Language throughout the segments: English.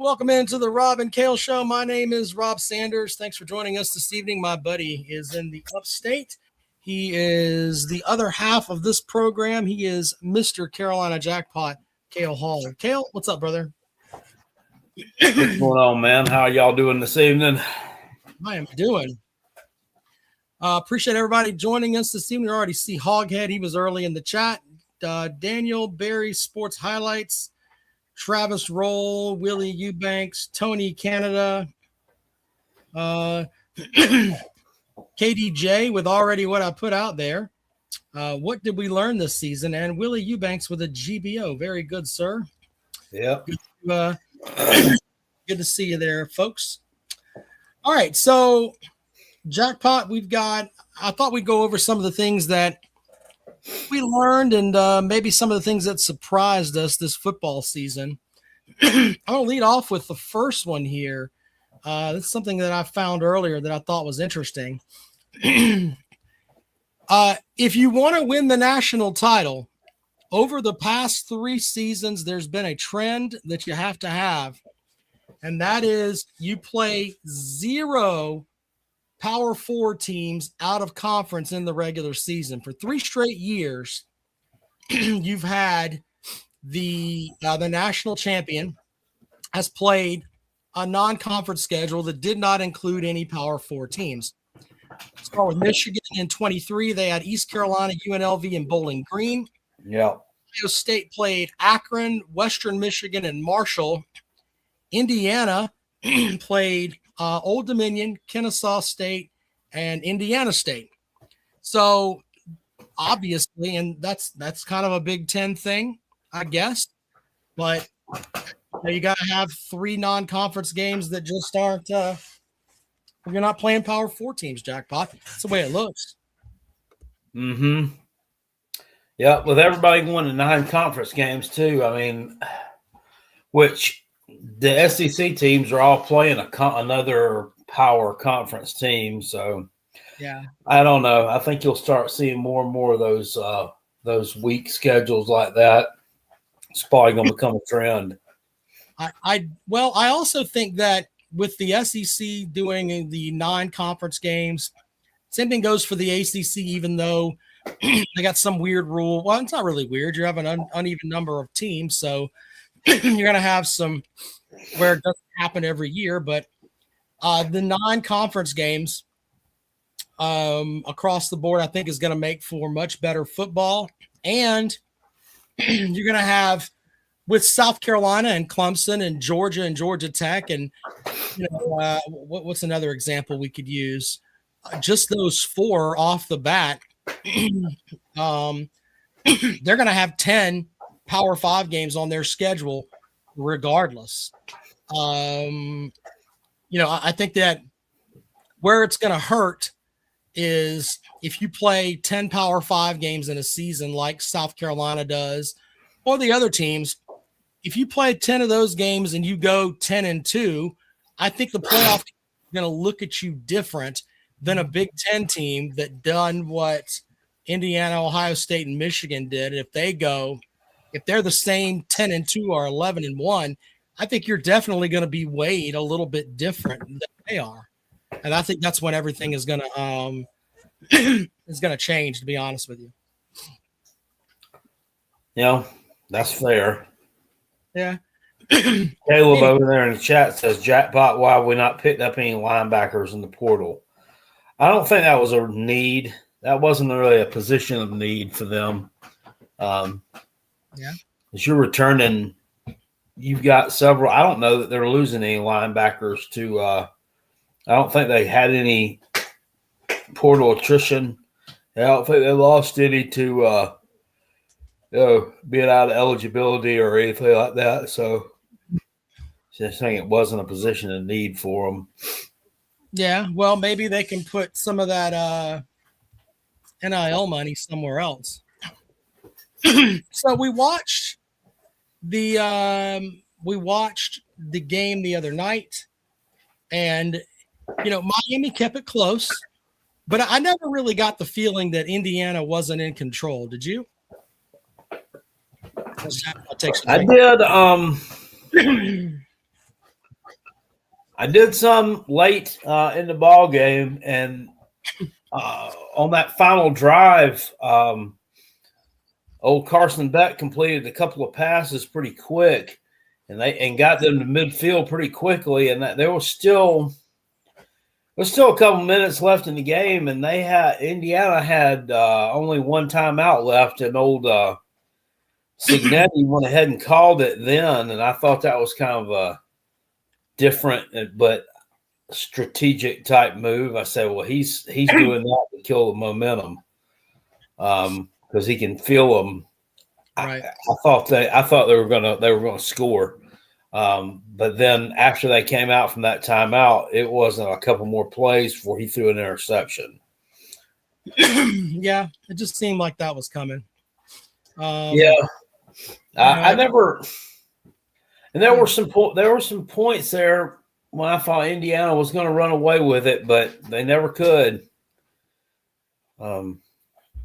Welcome into the Rob and Kale Show. My name is Rob Sanders. Thanks for joining us this evening. My buddy is in the upstate. He is the other half of this program. He is Mr. Carolina Jackpot, Kale Hall. Kale, what's up, brother? What's going on, man? How are y'all doing this evening? I am doing. Appreciate everybody joining us this evening. You already see Hoghead. He was early in the chat. Daniel Barry Sports Highlights. Travis Roll, Willie Eubanks, Tony Canada, KDJ with already what I put out there. What did we learn this season? And Willie Eubanks with a GBO. Very good, sir. Yep. Good to see you there, folks. All right, so Jackpot, I thought we'd go over some of the things that we learned and maybe some of the things that surprised us this football season. I'm going to lead off with the first one here. This is something that I found earlier that I thought was interesting. If you want to win the national title, over the past 3 seasons, there's been a trend that you have to have, and that is you play 0 Power 4 teams out of conference in the regular season. For 3 straight years, you've had the national champion has played a non-conference schedule that did not include any Power 4 teams. Let's start with Michigan in 23. They had East Carolina, UNLV, and Bowling Green. Yeah. Ohio State played Akron, Western Michigan, and Marshall. Indiana played Old Dominion, Kennesaw State, and Indiana State. So obviously, and that's kind of a Big Ten thing, I guess. But you got to have 3 non-conference games that just aren't. You're not playing Power 4 teams, Jackpot. That's the way it looks. Mm-hmm. Yeah, with everybody going to 9 conference games too. I mean, which the SEC teams are all playing another power conference team. So, yeah, I don't know. I think you'll start seeing more and more of those weak schedules like that. It's probably going to become a trend. I also think that with the SEC doing the 9 conference games, same thing goes for the ACC. Even though they got some weird rule. Well, it's not really weird. You have an uneven number of teams, so you're going to have some where it doesn't happen every year, but the non-conference games across the board, I think, is going to make for much better football. And you're going to have, with South Carolina and Clemson and Georgia Tech, and what's another example we could use? Just those 4 off the bat, they're going to have 10 Power 5 games on their schedule regardless. I think that where it's going to hurt is if you play 10 Power 5 games in a season like South Carolina does, or the other teams. If you play 10 of those games and you go 10-2, I think the playoff is going to look at you different than a Big Ten team that done what Indiana, Ohio State, and Michigan did. If they're the same 10-2 or 11-1, I think you're definitely going to be weighed a little bit different than they are. And I think that's when everything is going to change, to be honest with you. Yeah, that's fair. Yeah. Caleb over there in the chat says, Jackpot, why have we not picked up any linebackers in the portal? I don't think that was a need. That wasn't really a position of need for them. As you're returning, you've got several. I don't know that they're losing any linebackers to I don't think they had any portal attrition. I don't think they lost any to being out of eligibility or anything like that. So just saying it wasn't a position of need for them. Yeah, well, maybe they can put some of that NIL money somewhere else. So we watched the game the other night, and Miami kept it close, but I never really got the feeling that Indiana wasn't in control. Did you? I did. I did some late in the ball game, and on that final drive, old Carson Beck completed a couple of passes pretty quick, and got them to midfield pretty quickly. And there was still a couple minutes left in the game, and Indiana had only one timeout left, and old Signetti went ahead and called it then, and I thought that was kind of a different but strategic type move. I said, well, he's doing that to kill the momentum because he can feel them. Right. I thought they were gonna score, but then after they came out from that timeout, it wasn't a couple more plays before he threw an interception. Yeah, it just seemed like that was coming. I never. And there were some points there when I thought Indiana was going to run away with it, but they never could.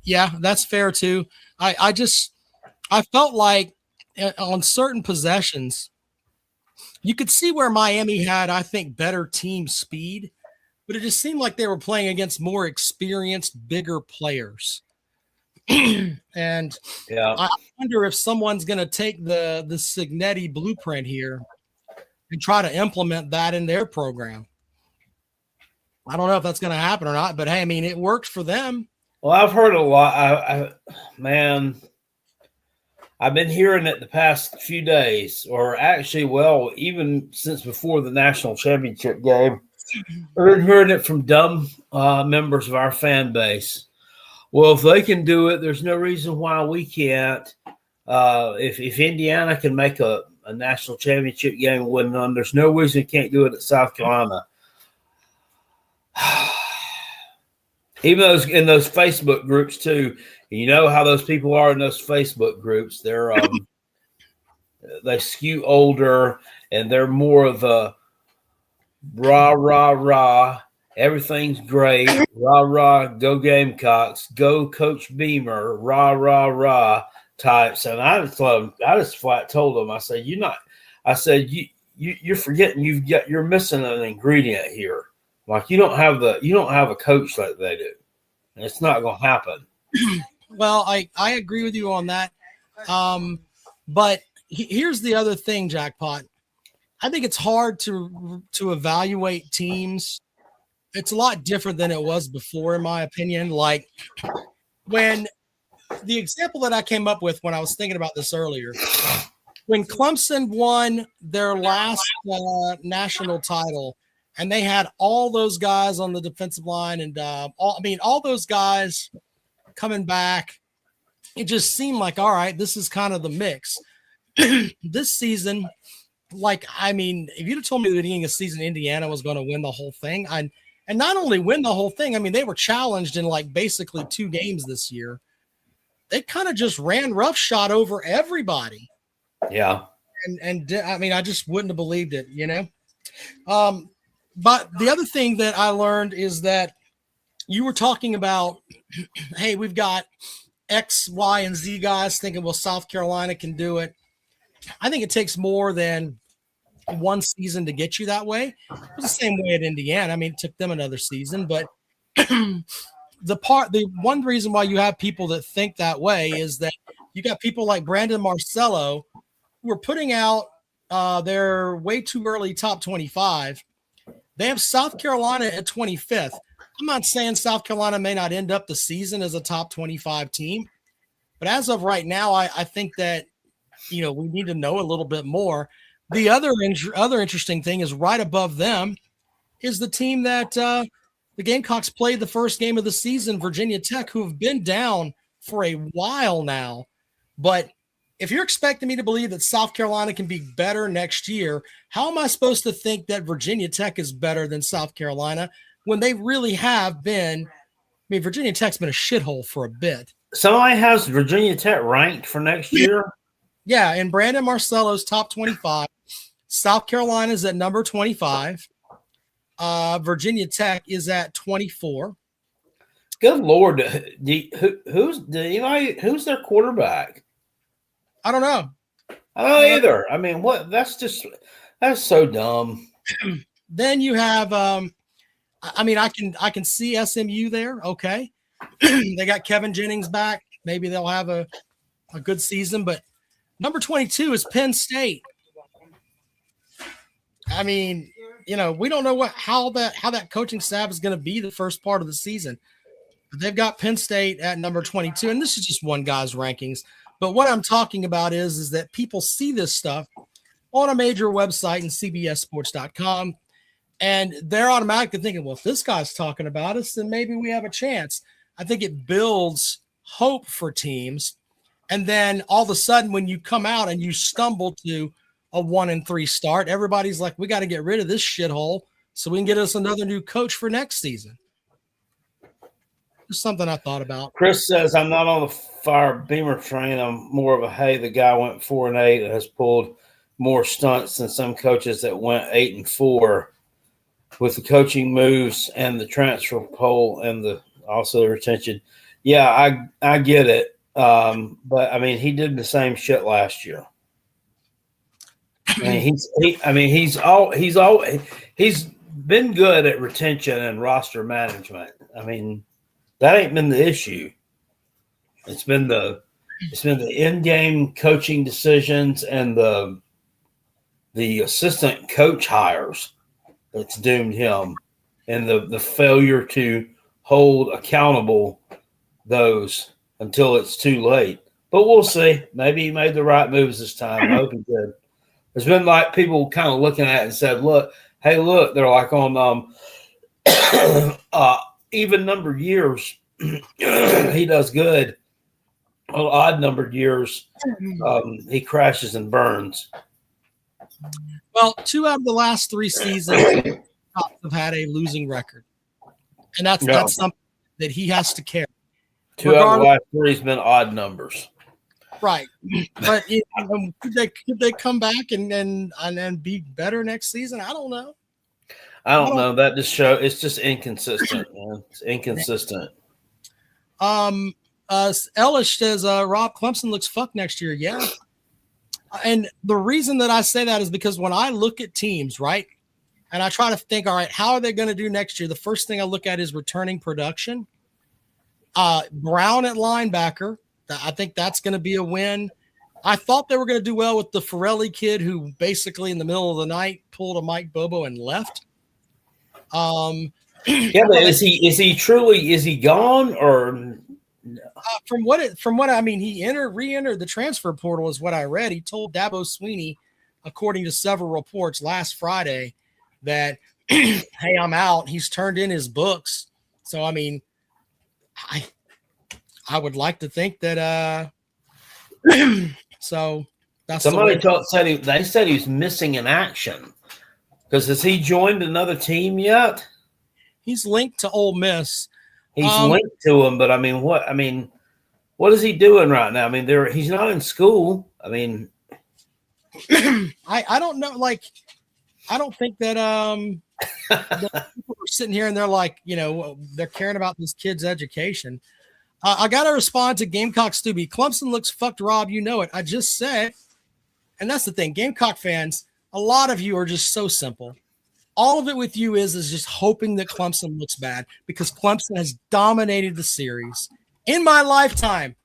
Yeah, that's fair too. I felt like on certain possessions, you could see where Miami had, I think, better team speed, but it just seemed like they were playing against more experienced, bigger players. And yeah, I wonder if someone's going to take the Signetti blueprint here and try to implement that in their program. I don't know if that's going to happen or not, but hey, I mean, it worked for them. Well, I've heard a lot. I've been hearing it the past few days, or actually, well, even since before the national championship game. I've been hearing it from dumb members of our fan base. Well, if they can do it, there's no reason why we can't. If Indiana can make a national championship game and win none, there's no reason we can't do it at South Carolina. Even in those Facebook groups too, you know how those people are in those Facebook groups. They're they skew older, and they're more of a rah rah rah. Everything's great. Rah, rah, go Gamecocks, go Coach Beamer, rah, rah, rah types. And I just flat told them, I said, you're forgetting you're missing an ingredient here. Like you don't have a coach like they do. And it's not going to happen. Well, I agree with you on that. But here's the other thing, Jackpot. I think it's hard to evaluate teams. It's a lot different than it was before, in my opinion. Like when the example that I came up with when I was thinking about this earlier, when Clemson won their last national title, and they had all those guys on the defensive line, and all those guys coming back, it just seemed like, all right, this is kind of the mix. This season, if you'd have told me at the beginning of the season Indiana was going to win the whole thing, and not only win the whole thing, I mean, they were challenged in basically 2 games this year. They kind of just ran roughshod over everybody. Yeah. And I mean, I just wouldn't have believed it, you know? But the other thing that I learned is that you were talking about, hey, we've got X, Y, and Z guys thinking, well, South Carolina can do it. I think it takes more than one season to get you that way. It was the same way at Indiana. I mean, it took them another season, but the one reason why you have people that think that way is that you got people like Brandon Marcello who are putting out their way too early top 25. They have South Carolina at 25th. I'm not saying South Carolina may not end up the season as a top 25 team, but as of right now, I think that, we need to know a little bit more. The other interesting thing is right above them is the team that the Gamecocks played the first game of the season, Virginia Tech, who have been down for a while now. But if you're expecting me to believe that South Carolina can be better next year, how am I supposed to think that Virginia Tech is better than South Carolina when they really have been? I mean, Virginia Tech's been a shithole for a bit. Somebody has Virginia Tech ranked for next year? Yeah, and Brandon Marcello's top 25. South Carolina's at number 25. Virginia Tech is at 24. Good Lord. Who's their quarterback? I don't know. I don't know either. I mean, what? That's so dumb. Then you have, I mean, I can see SMU there. Okay, they got Kevin Jennings back. Maybe they'll have a good season. But number 22 is Penn State. I mean, you know, we don't know how that coaching staff is going to be the first part of the season. But they've got Penn State at number 22, and this is just one guy's rankings. But what I'm talking about is that people see this stuff on a major website in CBSSports.com, and they're automatically thinking, well, if this guy's talking about us, then maybe we have a chance. I think it builds hope for teams. And then all of a sudden, when you come out and you stumble to a 1-3 start, everybody's like, we got to get rid of this shithole so we can get us another new coach for next season. Just something I thought about. Chris says, I'm not on the fire Beamer train. I'm more of a, hey, the guy went 4-8 and has pulled more stunts than some coaches that went 8-4 with the coaching moves and the transfer poll and also the retention. Yeah, I get it. But I mean, he did the same shit last year. I mean, he's been good at retention and roster management. I mean, that ain't been the issue. It's been the in-game coaching decisions and the assistant coach hires that's doomed him, and the failure to hold accountable those until it's too late. But we'll see. Maybe he made the right moves this time. I hope he did. There's been like people kind of looking at it and said, look, they're like on even numbered years, he does good. On odd numbered years, he crashes and burns. Well, 2 out of the last 3 seasons have had a losing record. And that's something that he has to carry. 2 out of the last 3 has been odd numbers. Right. But could they come back and be better next season? I don't know. I don't know. That just shows it's just inconsistent, man. It's inconsistent. Ellis says Rob Clemson looks fucked next year. Yeah. And the reason that I say that is because when I look at teams, right, and I try to think, all right, how are they going to do next year? The first thing I look at is returning production. Brown at linebacker. I think that's going to be a win. I thought they were going to do well with the Farrelly kid who basically in the middle of the night pulled a Mike Bobo and left. Yeah, but is he gone or? From what I mean, he re-entered the transfer portal is what I read. He told Dabo Swinney, according to several reports last Friday, that hey, I'm out. He's turned in his books. So I mean, I would like to think that so that's somebody they said he was missing in action. Because has he joined another team yet? He's linked to Ole Miss. He's linked to him, but I mean, what is he doing right now? I mean, he's not in school. I mean, I don't know. Like, I don't think that people are sitting here and they're like, you know, they're caring about this kid's education. I got to respond to Gamecock Stubby. Clemson looks fucked, Rob. You know it. I just said, and that's the thing. Gamecock fans, a lot of you are just so simple. All of it with you is just hoping that Clemson looks bad because Clemson has dominated the series. In my lifetime,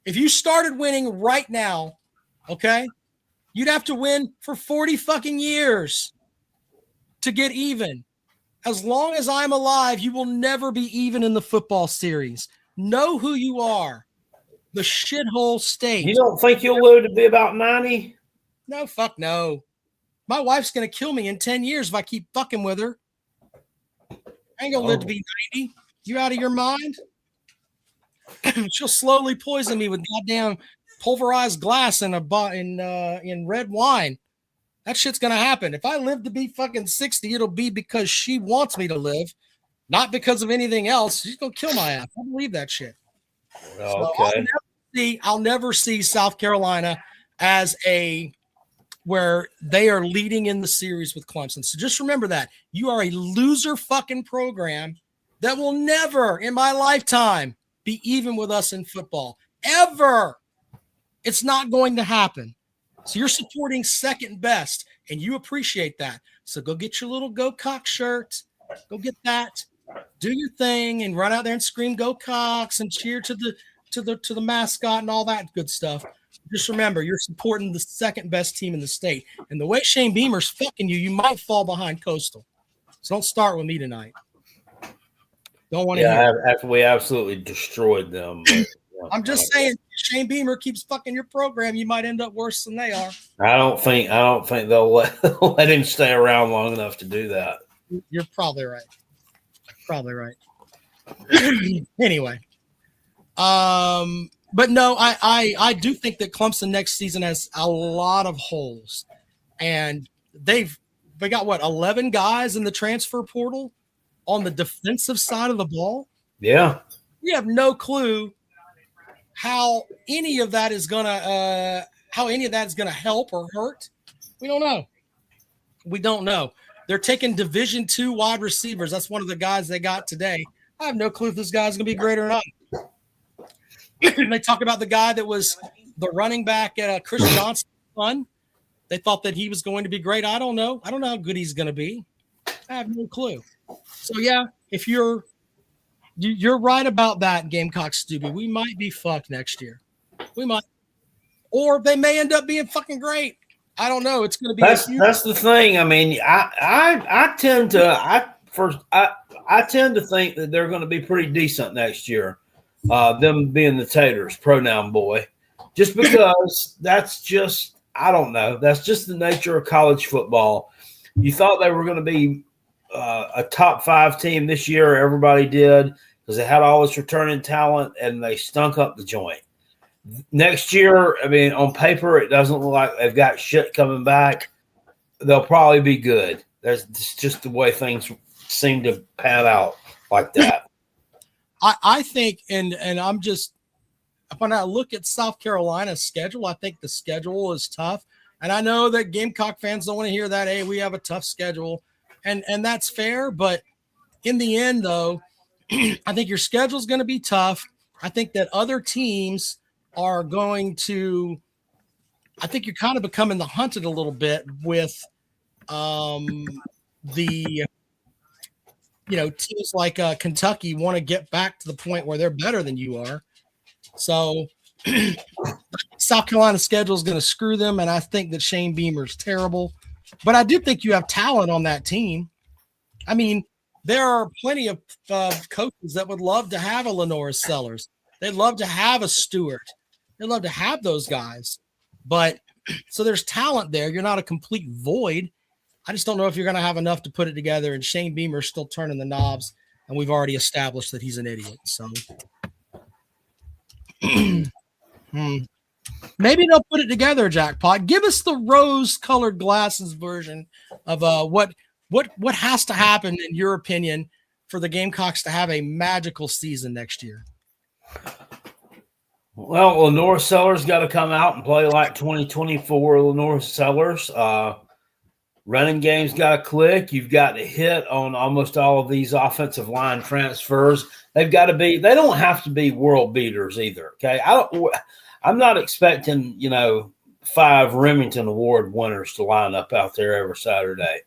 if you started winning right now, okay, you'd have to win for 40 fucking years to get even. As long as I'm alive, you will never be even in the football series. Know who you are. The shithole state. You don't think you'll live to be about 90? No, fuck no. My wife's going to kill me in 10 years if I keep fucking with her. I ain't going to live to be 90. You out of your mind? She'll slowly poison me with goddamn pulverized glass in red wine. That shit's going to happen. If I live to be fucking 60, it'll be because she wants me to live, not because of anything else. She's going to kill my ass. I believe that shit. Okay. So I'll never see South Carolina as where they are leading in the series with Clemson. So just remember that. You are a loser fucking program that will never in my lifetime be even with us in football. Ever. It's not going to happen. So you're supporting second best, and you appreciate that. So go get your little Go Cox shirt. Go get that. Do your thing and run out there and scream "Go Cox" and cheer to the mascot and all that good stuff. Just remember, you're supporting the second best team in the state. And the way Shane Beamer's fucking you, you might fall behind Coastal. So don't start with me tonight. Don't want to hear. After we absolutely destroyed them. But, I'm just saying, Shane Beamer keeps fucking your program. You might end up worse than they are. I don't think they'll let him stay around long enough to do that. You're probably right. Anyway, but no, I do think that Clemson next season has a lot of holes, and they got what 11 guys in the transfer portal on the defensive side of the ball. Yeah, we have no clue how any of that is gonna help or hurt. We don't know. They're taking Division II wide receivers. That's one of the guys they got today. I have no clue if this guy's gonna be great or not. They talk about the guy that was the running back at Chris Johnson's son. They thought that he was going to be great. I don't know. I don't know how good he's going to be. I have no clue. So yeah, if you're right about that, Gamecock Stubby, we might be fucked next year. We might, or they may end up being fucking great. I don't know. It's going to be that's the thing. I mean, I tend to think that they're going to be pretty decent next year. Them being the Taters, pronoun boy, just because that's just, I don't know. That's just the nature of college football. You thought they were going to be a top 5 team this year. Everybody did, because they had all this returning talent and they stunk up the joint. Next year, I mean, on paper, it doesn't look like they've got shit coming back. They'll probably be good. That's just the way things seem to pan out like that. I think, and I'm just, when I look at South Carolina's schedule, I think the schedule is tough. And I know that Gamecock fans don't want to hear that. Hey, we have a tough schedule. And that's fair. But in the end, though, I think your schedule is going to be tough. I think that other teams are going to, I think you're kind of becoming the hunted a little bit with teams like Kentucky want to get back to the point where they're better than you are. So South Carolina's schedule is going to screw them, and I think that Shane Beamer's terrible. But I do think you have talent on that team. I mean, there are plenty of coaches that would love to have a Lenora Sellers. They'd love to have a Stewart. They'd love to have those guys. But so there's talent there. You're not a complete void. I just don't know if you're going to have enough to put it together. And Shane Beamer's still turning the knobs, and we've already established that he's an idiot. So maybe they'll put it together, Jackpot. Give us the rose-colored glasses version of what has to happen, in your opinion, for the Gamecocks to have a magical season next year. Well, Lenora Sellers got to come out and play like 2024 Lenora Sellers. Running game's got to click. You've got to hit on almost all of these offensive line transfers. They've got to be. They don't have to be world beaters either. Okay, I'm not expecting 5 Remington Award winners to line up out there every Saturday.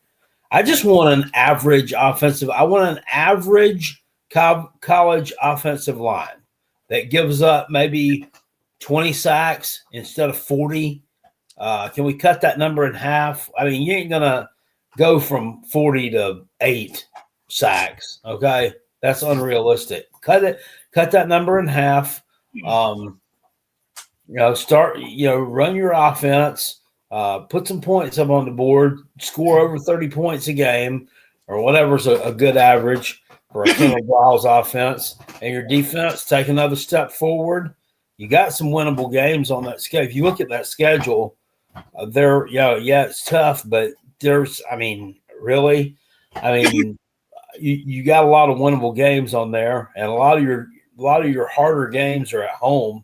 I just want an average offensive. I want an average college offensive line that gives up maybe 20 sacks instead of 40. Can we cut that number in half? I mean, you ain't going to go from 40 to 8 sacks, okay? That's unrealistic. Cut that number in half. Run your offense, put some points up on the board, score over 30 points a game or whatever's a good average for a Kendall Briles offense, and your defense take another step forward. You got some winnable games on that schedule. If you look at that schedule, it's tough, but you got a lot of winnable games on there, and a lot of your harder games are at home.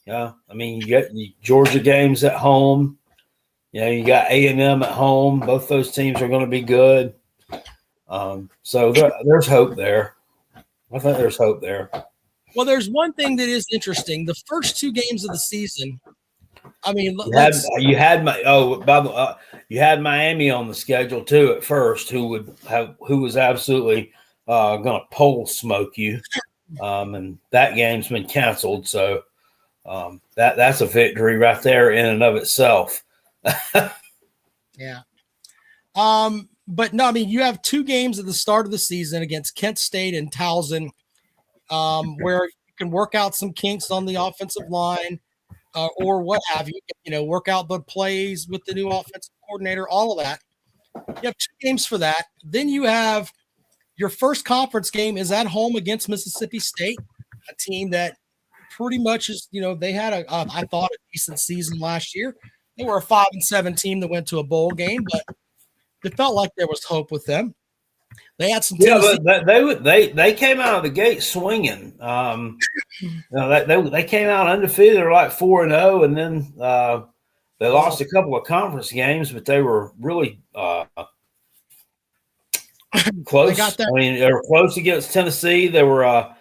Yeah, I mean, you get Georgia games at home. You got A&M at home. Both those teams are going to be good. So there's hope there. I think there's hope there. Well, there's one thing that is interesting. The first 2 games of the season I mean, you had you had Miami on the schedule too at first, who was absolutely going to pole smoke you, and that game's been canceled. So that's a victory right there in and of itself. Yeah. But no, I mean, you have 2 games at the start of the season against Kent State and Towson, where you can work out some kinks on the offensive line, or what have you. You know, work out the plays with the new offensive coordinator, all of that. You have 2 games for that. Then you have your first conference game is at home against Mississippi State, a team that pretty much is, you know, they had I thought a decent season last year. They were a 5-7 team that went to a bowl game, but it felt like there was hope with them. They had some Tennessee. But they came out of the gate swinging. You know, they came out undefeated. They're like 4-0, and then they lost a couple of conference games, but they were really close. I mean, they were close against Tennessee. They were, I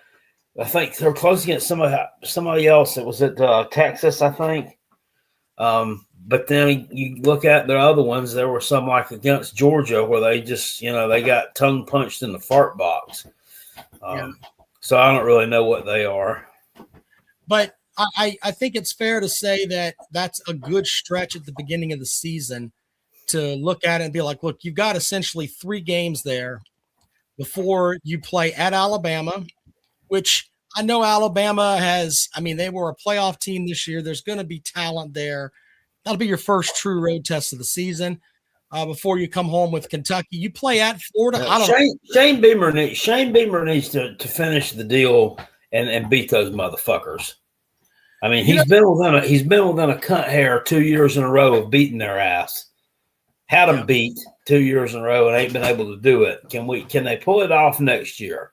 think, they were close against somebody else. It was at Texas, I think. But then you look at the other ones, there were some like against Georgia where they just, you know, they got tongue punched in the fart box. So I don't really know what they are. But I think it's fair to say that that's a good stretch at the beginning of the season to look at it and be like, look, you've got essentially 3 games there before you play at Alabama, which I know Alabama has, I mean, they were a playoff team this year. There's going to be talent there. That'll be your first true road test of the season before you come home with Kentucky. You play at Florida. I don't know. Shane Beamer needs to finish the deal and beat those motherfuckers. I mean, he's been within a cunt hair 2 years in a row of beating their ass. Had them beat 2 years in a row and ain't been able to do it. Can they pull it off next year?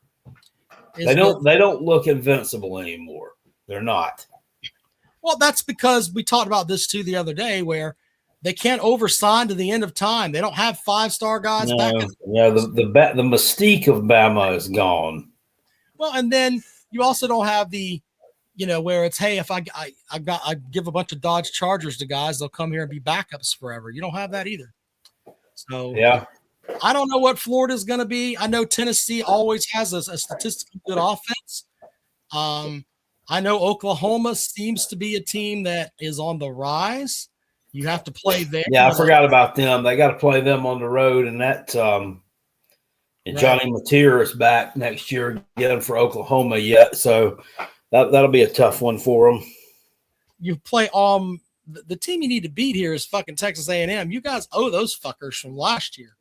They don't look invincible anymore. They're not. Well, that's because we talked about this too the other day, where they can't oversign to the end of time. They don't have 5-star guys back. The mystique of Bama is gone. Well, and then you also don't have the, you know, where it's, hey, if I give a bunch of Dodge Chargers to guys, they'll come here and be backups forever. You don't have that either. So yeah, I don't know what Florida's going to be. I know Tennessee always has a statistically good offense. I know Oklahoma seems to be a team that is on the rise. You have to play there. Yeah, I forgot about them. They got to play them on the road, and that and Johnny Mateer is back next year again for Oklahoma yet, so that'll be a tough one for them. You play the team you need to beat here is fucking Texas A&M. You guys owe those fuckers from last year.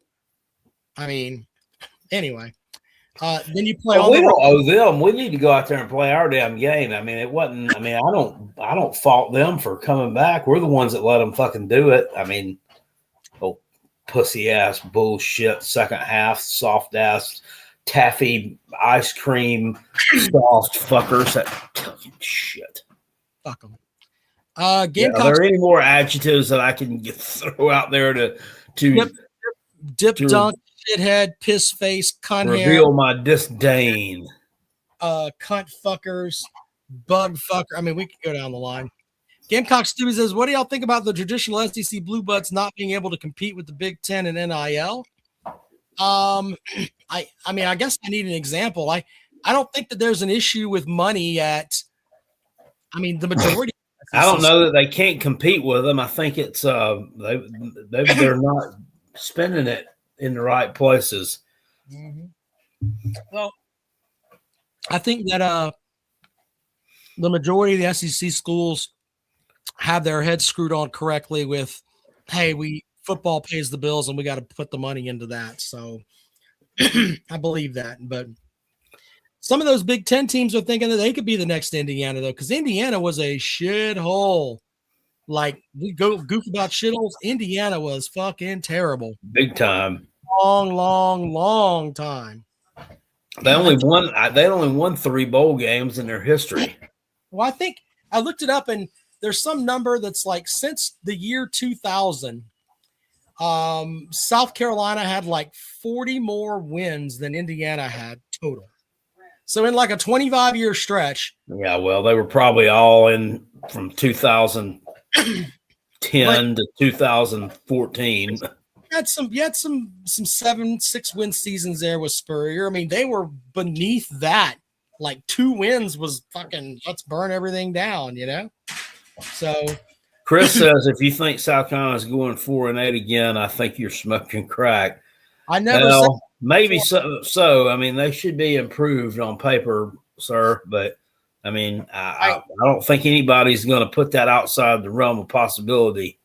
I mean, anyway. Then you play. We don't owe them. We need to go out there and play our damn game. I mean, it wasn't. I mean, I don't fault them for coming back. We're the ones that let them fucking do it. I mean, pussy ass bullshit. Second half, soft ass, taffy ice cream, soft fuckers. That shit. Fuck them. Are there any more adjectives that I can throw out there to dip dunk? Shithead, piss face, cunt reveal hair, my disdain. Cunt fuckers, bug fucker. I mean, we could go down the line. Gamecock Stewie says, "What do y'all think about the traditional SEC Blue Bloods not being able to compete with the Big Ten and NIL?" I mean, I guess I need an example. I don't think that there's an issue with money at. I mean, the majority. I don't know that they can't compete with them. I think it's they're not spending it in the right places. Mm-hmm. Well, I think that the majority of the SEC schools have their heads screwed on correctly with, hey, football pays the bills and we got to put the money into that. So I believe that. But some of those Big Ten teams are thinking that they could be the next Indiana, though, because Indiana was a shithole. Like, we go goof about shitholes. Indiana was fucking terrible. Big time. Long time. They only won 3 bowl games in their history. Well, I think I looked it up, and there's some number that's like since the year 2000, South Carolina had like 40 more wins than Indiana had total. So in like a 25-year stretch. Yeah, well, they were probably all in from 2000 10 to 2014. You had some 7-6 win seasons there with Spurrier. I mean, they were beneath that. Like 2 wins was fucking let's burn everything down, you know? So Chris says if you think South Carolina is going 4-8 again, I think you're smoking crack. I never said maybe so. I mean, they should be improved on paper, sir. But I mean, I don't think anybody's going to put that outside the realm of possibility.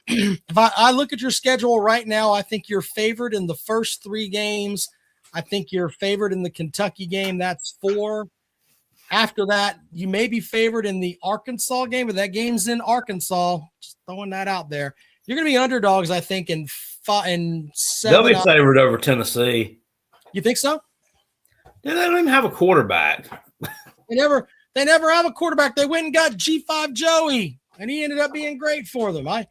If I look at your schedule right now, I think you're favored in the first 3 games. I think you're favored in the Kentucky game. That's 4. After that, you may be favored in the Arkansas game, but that game's in Arkansas. Just throwing that out there. You're going to be underdogs, I think, in 7. They'll be favored over Tennessee. You think so? Yeah, they don't even have a quarterback. They never have a quarterback. They went and got G5 Joey, and he ended up being great for them. I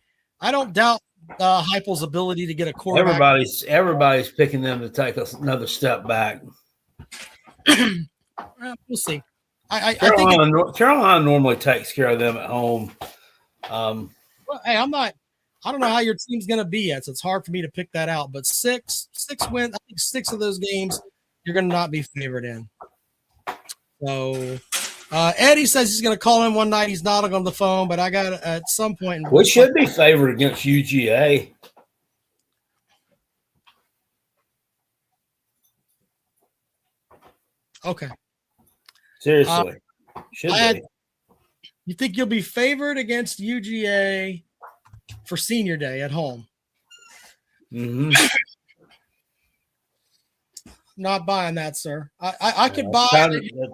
don't doubt Heupel's ability to get a quarterback. Everybody's picking them to take another step back. We'll see. I think Carolina normally takes care of them at home. Hey, I don't know how your team's going to be yet, so it's hard for me to pick that out. But 6 wins. I think 6 of those games you're going to not be favored in. So Eddie says he's going to call him one night. He's not on the phone, but I got at some point. We should be favored against UGA. Okay. Seriously. Should be. You think you'll be favored against UGA for senior day at home? Mm-hmm. Not buying that, sir. I could buy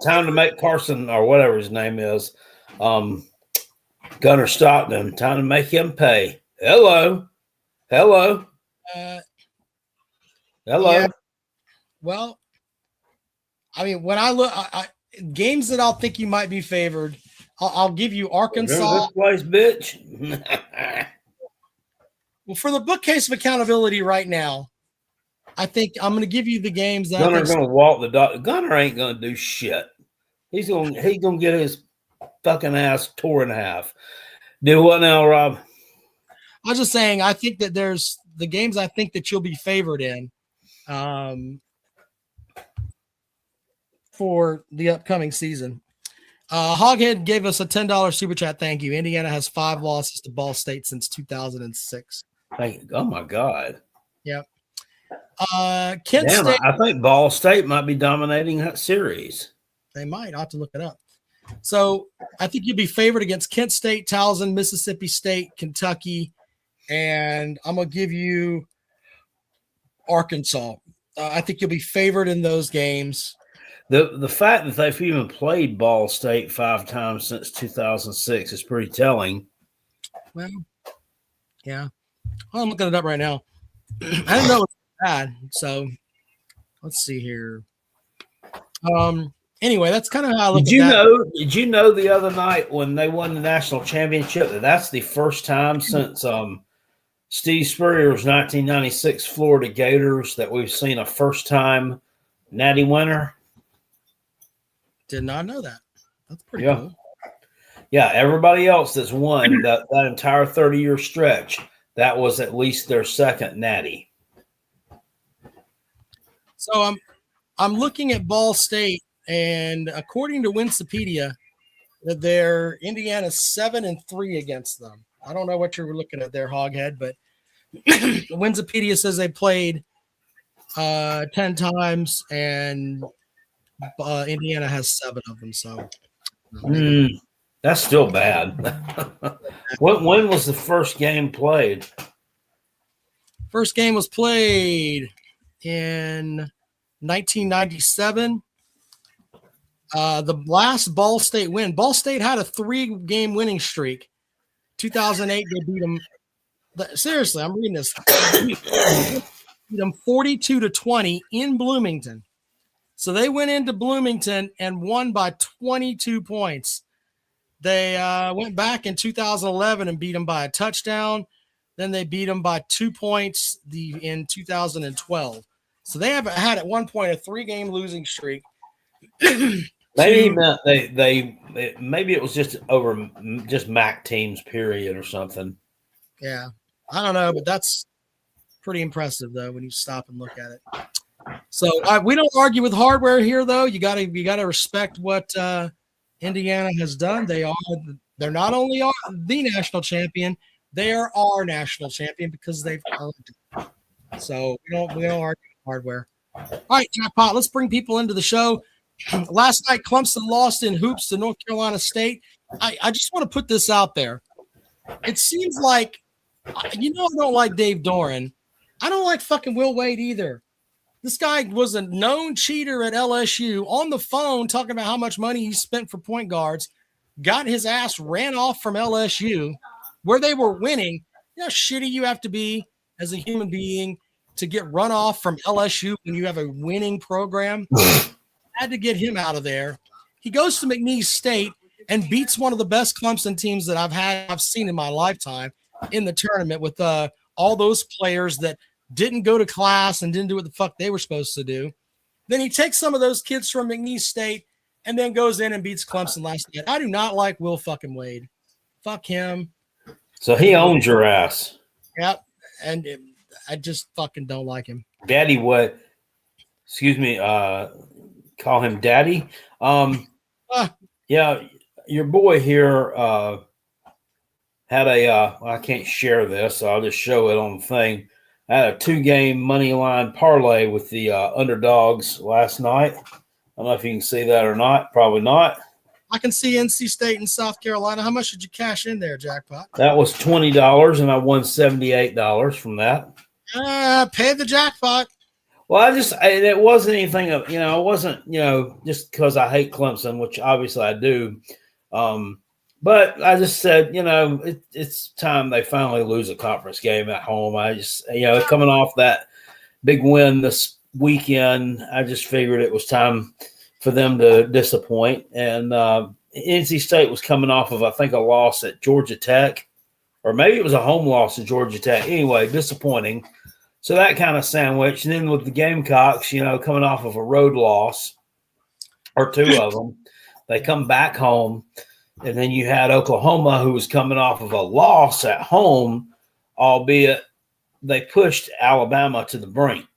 time to make Carson or whatever his name is, Gunnar Stockton. Time to make him pay. Hello. Yeah. Well, I mean, when I look, games that I'll think you might be favored, I'll give you Arkansas. This place, bitch. Well, for the bookcase of accountability right now, I think I'm going to give you the games that Gunner's going to walk the dog. Gunner ain't going to do shit. He's going to get his fucking ass tore in half. Do what now, Rob? I was just saying, I think that there's the games I think that you'll be favored in for the upcoming season. Hoghead gave us a $10 super chat. Thank you. Indiana has 5 losses to Ball State since 2006. Oh my God. Yep. Kent State. I think Ball State might be dominating that series. They might. I'll have to look it up. So I think you'll be favored against Kent State, Towson, Mississippi State, Kentucky, and I'm going to give you Arkansas. I think you'll be favored in those games. The fact that they've even played Ball State 5 times since 2006 is pretty telling. Well, yeah. Well, I'm looking it up right now. I didn't know it was bad. So let's see here. Anyway, that's kind of how I look at that. Did you know the other night when they won the national championship that's the first time since Steve Spurrier's 1996 Florida Gators that we've seen a first-time Natty winner? Did not know that. That's pretty cool. Yeah, everybody else that's won that entire 30-year stretch, that was at least their second Natty. So I'm looking at Ball State, and according to Wikipedia, they're Indiana's 7-3 against them. I don't know what you're looking at there, Hoghead, but Wikipedia says they played 10 times, and Indiana has 7 of them. So that's still bad. When was the first game played? First game was played in 1997. The last Ball State win. Ball State had a 3-game winning streak. 2008, they beat them. Seriously, I'm reading this. Beat them 42-20 in Bloomington. So they went into Bloomington and won by 22 points. They went back in 2011 and beat them by a touchdown. Then they beat them by 2 points in 2012. So they have had at one point a 3-game losing streak. Maybe he meant maybe it was just over just MAC teams, period, or something. Yeah, I don't know, but that's pretty impressive though when you stop and look at it. So we don't argue with hardware here, though. You gotta respect what Indiana has done. They're not only are the national champion, they are our national champion because they've earned it. So we don't argue with hardware. All right, Jackpot. Let's bring people into the show. Last night, Clemson lost in hoops to North Carolina State. I just want to put this out there. It seems like, I don't like Dave Doran. I don't like fucking Will Wade either. This guy was a known cheater at LSU on the phone talking about how much money he spent for point guards, got his ass ran off from LSU where they were winning. You know how shitty you have to be as a human being to get run off from LSU when you have a winning program. Had to get him out of there. He goes to McNeese State and beats one of the best Clemson teams that I've seen in my lifetime in the tournament with all those players that didn't go to class and didn't do what the fuck they were supposed to do. Then he takes some of those kids from McNeese State and then goes in and beats Clemson last night. I do not like Will fucking Wade. Fuck him. So he owns your ass. Yep. And I just fucking don't like him. Daddy what? Excuse me. Call him Daddy. Yeah, your boy here had I can't share this, so I'll just show it on the thing. I had a 2-game money line parlay with the underdogs last night. I don't know if you can see that or not. Probably not. I can see NC State and South Carolina. How much did you cash in there, Jackpot? That was $20, and I won $78 from that. Pay the jackpot. Well, it wasn't anything of, it wasn't, just because I hate Clemson, which obviously I do. But I just said, it's time they finally lose a conference game at home. I just, coming off that big win this weekend, I just figured it was time for them to disappoint. And NC State was coming off of, I think, a loss at Georgia Tech, or maybe it was a home loss at Georgia Tech. Anyway, disappointing. So that kind of sandwich. And then with the Gamecocks, coming off of a road loss or 2 of them, they come back home. And then you had Oklahoma, who was coming off of a loss at home, albeit they pushed Alabama to the brink.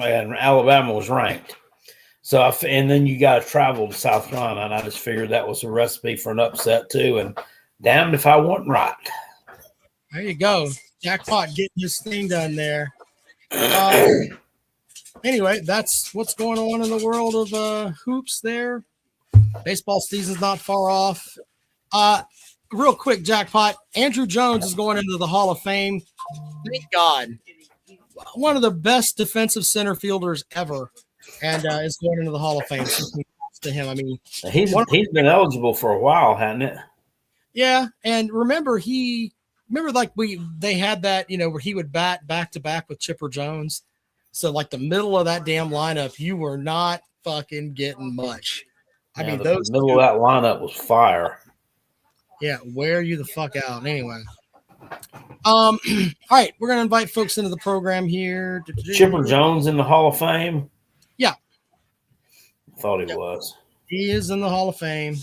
And Alabama was ranked. And then you got to travel to South Carolina. And I just figured that was a recipe for an upset, too. And damned if I wasn't right. There you go. Jackpot getting his thing done there. Anyway, that's what's going on in the world of hoops there. Baseball season's not far off. Real quick, Jackpot. Andrew Jones is going into the Hall of Fame. Thank God. One of the best defensive center fielders ever, and is going into the Hall of Fame. So to him, I mean, he's been eligible for a while, hasn't it? Yeah, and remember they had that, where he would bat back to back with Chipper Jones. So like the middle of that damn lineup, you were not fucking getting much. The middle of that lineup was fire. Yeah, wear you the fuck out. Anyway. All right, we're gonna invite folks into the program here. Chipper Jones in the Hall of Fame? Yeah. Thought he was. He is in the Hall of Fame.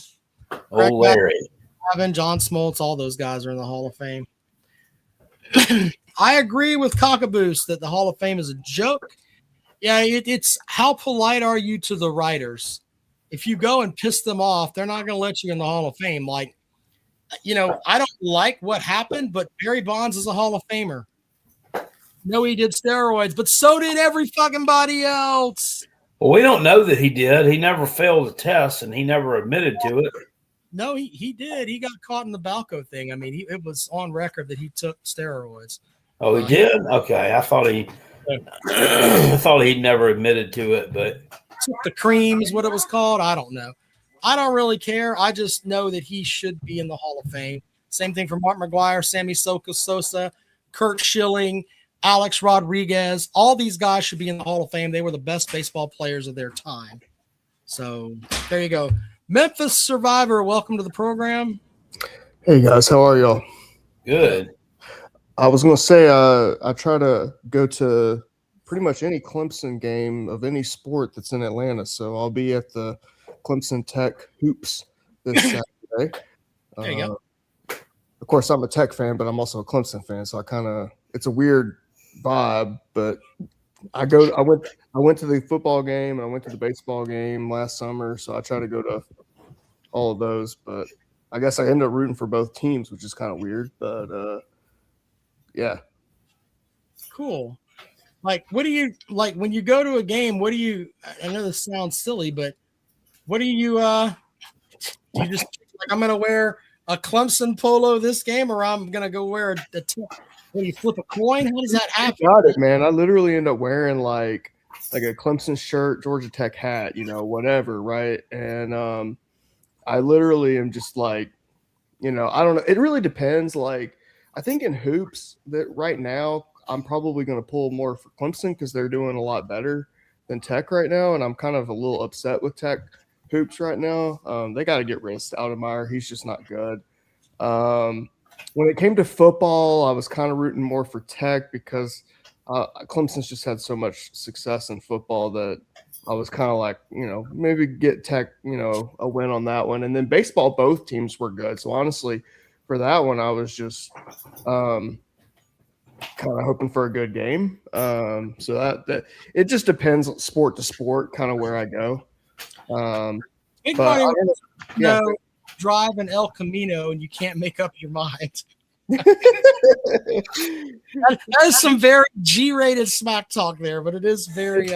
Oh, Larry. Evan, John Smoltz, all those guys are in the Hall of Fame. I agree with Cockaboose that the Hall of Fame is a joke. Yeah, it's how polite are you to the writers? If you go and piss them off, they're not going to let you in the Hall of Fame. Like, I don't like what happened, but Barry Bonds is a Hall of Famer. No, he did steroids, but so did every fucking body else. Well, we don't know that he did. He never failed a test, and he never admitted to it. No, he did. He got caught in the Balco thing. I mean, it was on record that he took steroids. Oh, he did? Okay, I thought he never admitted to it, but took the cream is what it was called. I don't know. I don't really care. I just know that he should be in the Hall of Fame. Same thing for Mark McGwire, Sammy Sosa, Kurt Schilling, Alex Rodriguez. All these guys should be in the Hall of Fame. They were the best baseball players of their time. So there you go. Memphis Survivor, welcome to the program. Hey guys, how are y'all? Good. I was gonna say I try to go to pretty much any Clemson game of any sport that's in Atlanta. So I'll be at the Clemson Tech Hoops this Saturday. There you go. Of course, I'm a Tech fan, but I'm also a Clemson fan, so it's a weird vibe. But I went to the football game and I went to the baseball game last summer, so I try to go to all of those. But I guess I ended up rooting for both teams, which is kind of weird. But yeah. Cool. Like, what do you like when you go to a game? What do you? I know this sounds silly, but what do you? Do you just like I'm gonna wear a Clemson polo this game, or I'm gonna go wear a when you flip a coin? How does that happen? Got it, man. I literally end up wearing like a Clemson shirt, Georgia Tech hat, whatever, right? And I literally am just like, I don't know. It really depends. Like, I think in hoops that right now I'm probably going to pull more for Clemson because they're doing a lot better than Tech right now, and I'm kind of a little upset with Tech hoops right now. They got to get rid of Stoudemire. He's just not good. When it came to football, I was kind of rooting more for Tech because Clemson's just had so much success in football that I was kind of like, maybe get Tech, a win on that one. And then baseball, both teams were good. So honestly, for that one, I was just kind of hoping for a good game. So that it just depends sport to sport, kind of where I go. Big but Money, yeah. drive an El Camino and you can't make up your mind. that is some very G-rated smack talk there, but it is very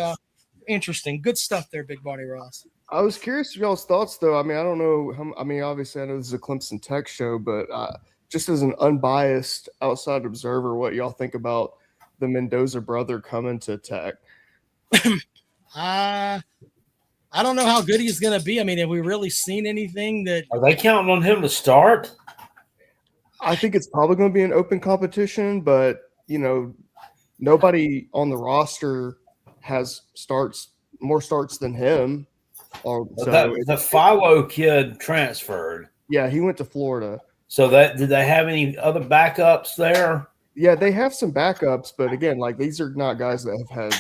interesting. Good stuff there, Big Bonnie Ross. I was curious of y'all's thoughts, though. I mean, I don't know. Obviously, I know this is a Clemson Tech show, but just as an unbiased outside observer, what y'all think about the Mendoza brother coming to Tech? I don't know how good he's going to be. I mean, have we really seen anything that – Are they counting on him to start? I think it's probably going to be an open competition, but, nobody on the roster has more starts than him. The Philo kid transferred. Yeah, he went to Florida. So did they have any other backups there? Yeah, they have some backups, but again, like these are not guys that have had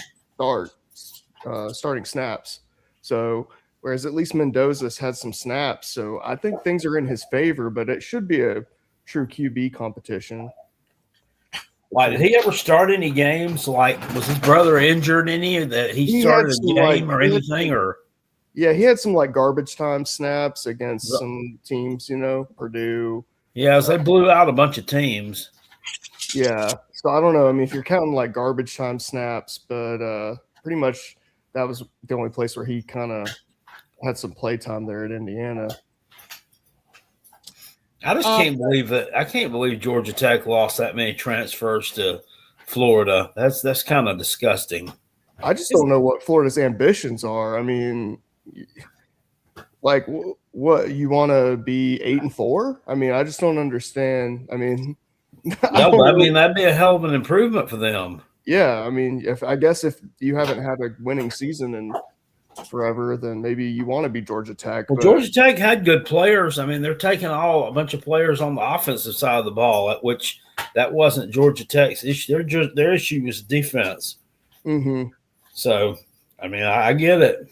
starting snaps. So whereas at least Mendoza's had some snaps, so I think things are in his favor, but it should be a true QB competition. Like, did he ever start any games? Like, was his brother injured any that he started a game or anything? Or yeah, he had some like garbage time snaps against some teams, Purdue. Yeah, they blew out a bunch of teams. Yeah, so I don't know. I mean, if you're counting like garbage time snaps, but pretty much that was the only place where he kind of had some play time there at Indiana. I just can't believe that. I can't believe Georgia Tech lost that many transfers to Florida. That's kind of disgusting. I just don't know what Florida's ambitions are. I mean, like, what you want to be 8-4? I mean, I just don't understand. I mean, that'd be a hell of an improvement for them. Yeah, I mean, if you haven't had a winning season in forever, then maybe you want to be Georgia Tech. Well, Georgia Tech had good players. I mean, they're taking a bunch of players on the offensive side of the ball, which that wasn't Georgia Tech's issue. Their issue was defense. Mm-hmm. So, I mean, I get it.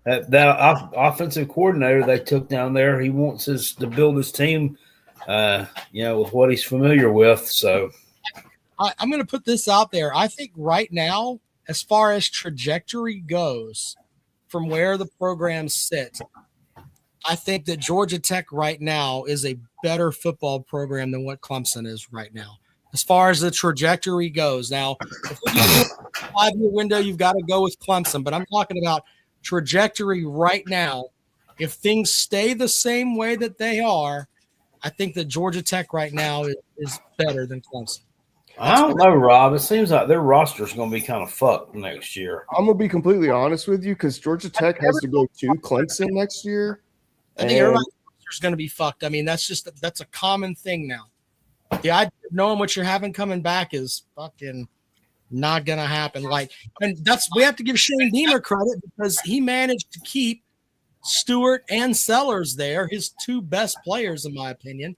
That offensive coordinator they took down there, he wants to build his team, with what he's familiar with. So, I'm going to put this out there. I think right now, as far as trajectory goes, from where the programs sit, I think that Georgia Tech right now is a better football program than what Clemson is right now. As far as the trajectory goes. Now, if we do a 5-year window, you've got to go with Clemson. But I'm talking about trajectory right now. If things stay the same way that they are, I think that Georgia Tech right now is better than Clemson. I don't know, Rob. It seems like their roster is going to be kind of fucked next year. I'm going to be completely honest with you because Georgia Tech has to go to Clemson next year. I think everybody's roster is going to be fucked. I mean, that's a common thing now. The idea of knowing what you're having coming back is fucking not going to happen. We have to give Shane Beamer credit because he managed to keep Stewart and Sellers there, his two best players, in my opinion.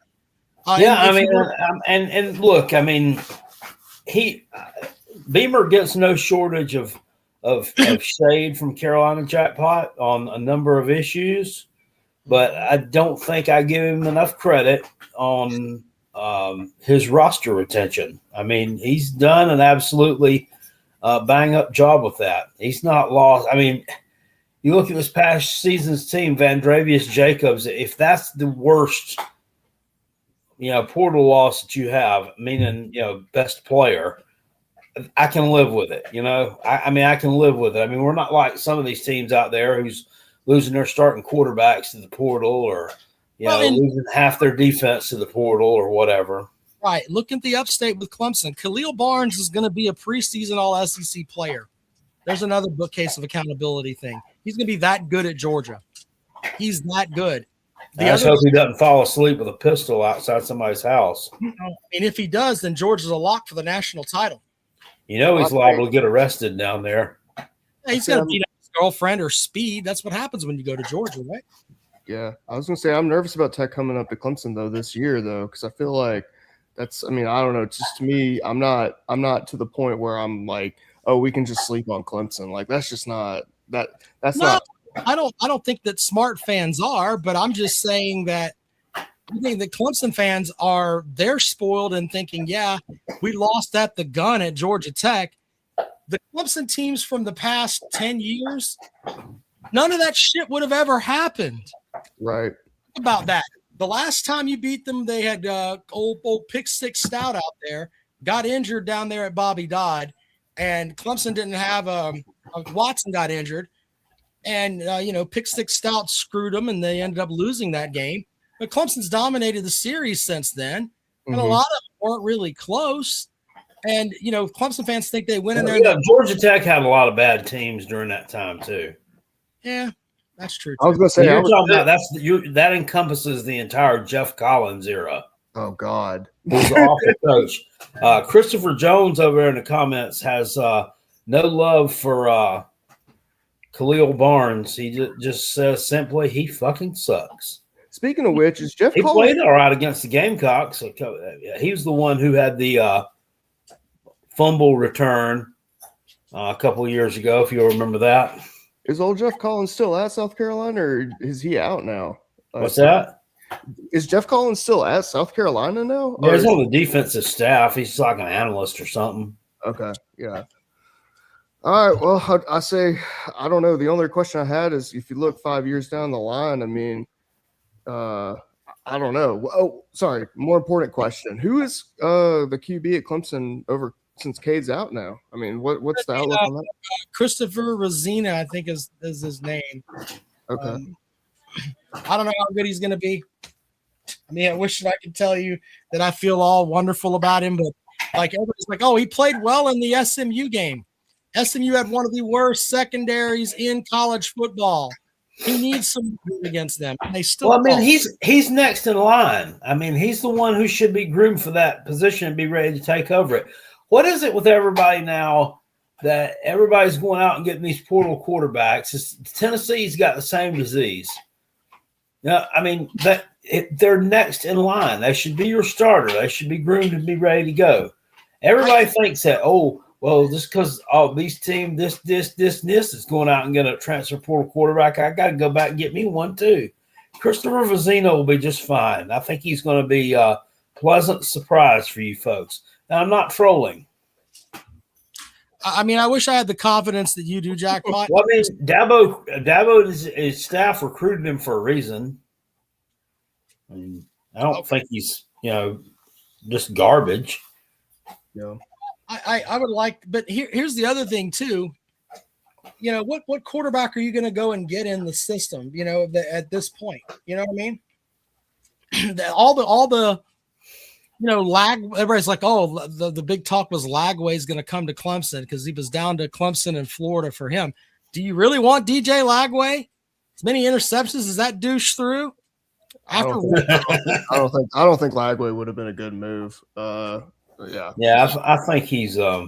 And look, I mean, Beamer gets no shortage of shade from Carolina Jackpot on a number of issues, but I don't think I give him enough credit on his roster retention. I mean, he's done an absolutely bang up job with that. He's not lost. I mean, you look at this past season's team, Vandravius Jacobs, if that's the worst, portal loss that you have, meaning, best player, I can live with it. I mean, I can live with it. I mean, we're not like some of these teams out there who's losing their starting quarterbacks to the portal or, losing half their defense to the portal or whatever. Right. Look at the upstate with Clemson. Khalil Barnes is going to be a preseason All-SEC player. There's another bookcase of accountability thing. He's going to be that good at Georgia. He's that good. I just hope he doesn't fall asleep with a pistol outside somebody's house. And if he does, then Georgia's a lock for the national title. He's liable to get arrested down there. He's going to beat up his girlfriend or speed. That's what happens when you go to Georgia, right? Yeah. I was going to say, I'm nervous about Tech coming up to Clemson, though, this year, though, because I feel like I don't know. Just to me, I'm not to the point where I'm like, oh, we can just sleep on Clemson. Like, that's just not – that's not – I don't think that smart fans are, but I'm just saying that I think the Clemson fans they're spoiled and thinking, yeah, we lost at the gun at Georgia Tech. The Clemson teams from the past 10 years, none of that shit would have ever happened. Right. Think about that. The last time you beat them, they had old Pick Six Stout out there, got injured down there at Bobby Dodd, and Clemson didn't have Watson got injured. And, Pick Six Stout screwed them, and they ended up losing that game. But Clemson's dominated the series since then, and a lot of them weren't really close. And, Clemson fans think they went in there. Yeah, Georgia Tech had a lot of bad teams during that time, too. Yeah, that's true. I was going to say, that encompasses the entire Jeff Collins era. Oh, God. He was an awful coach. Christopher Jones over there in the comments has no love for Khalil Barnes. He just says simply, he fucking sucks. Speaking of which, is Jeff He Collins played all right against the Gamecocks. He was the one who had the fumble return a couple of years ago, if you'll remember that. Is old Jeff Collins still at South Carolina, or is he out now? What's that? Is Jeff Collins still at South Carolina now? Yeah, he's on the defensive staff. He's like an analyst or something. Okay, yeah. All right, well, I say, I don't know. The only question I had is if you look 5 years down the line, I mean, I don't know. Oh, sorry. More important question. Who is the QB at Clemson since Cade's out now? I mean, what's the outlook on that? Christopher Rosina, I think is his name. Okay. I don't know how good he's going to be. I mean, I wish that I could tell you that I feel all wonderful about him, but like everybody's like, oh, he played well in the SMU game. SMU had one of the worst secondaries in college football. He needs some against them. And they still. Well, I mean, he's next in line. I mean, he's the one who should be groomed for that position and be ready to take over it. What is it with everybody now that everybody's going out and getting these portal quarterbacks? Tennessee's got the same disease. I mean, they're next in line. They should be your starter. They should be groomed and be ready to go. Everybody thinks that, well, just because all these teams, this is going out and get a transfer portal quarterback, I got to go back and get me one too. Christopher Vazino will be just fine. I think he's going to be a pleasant surprise for you folks. Now, I'm not trolling. I mean, I wish I had the confidence that you do, Jackpot. Well, I mean, Dabo and his staff recruited him for a reason. I mean, I don't think he's, just garbage. Yeah. I would like, but here's the other thing too. What quarterback are you going to go and get in the system? At this point, you know what I mean? all the lag. Everybody's like, oh, the big talk was Lagway is going to come to Clemson because he was down to Clemson and Florida for him. Do you really want DJ Lagway? As many interceptions as that douche threw? I don't think Lagway would have been a good move. Yeah, I think he's. I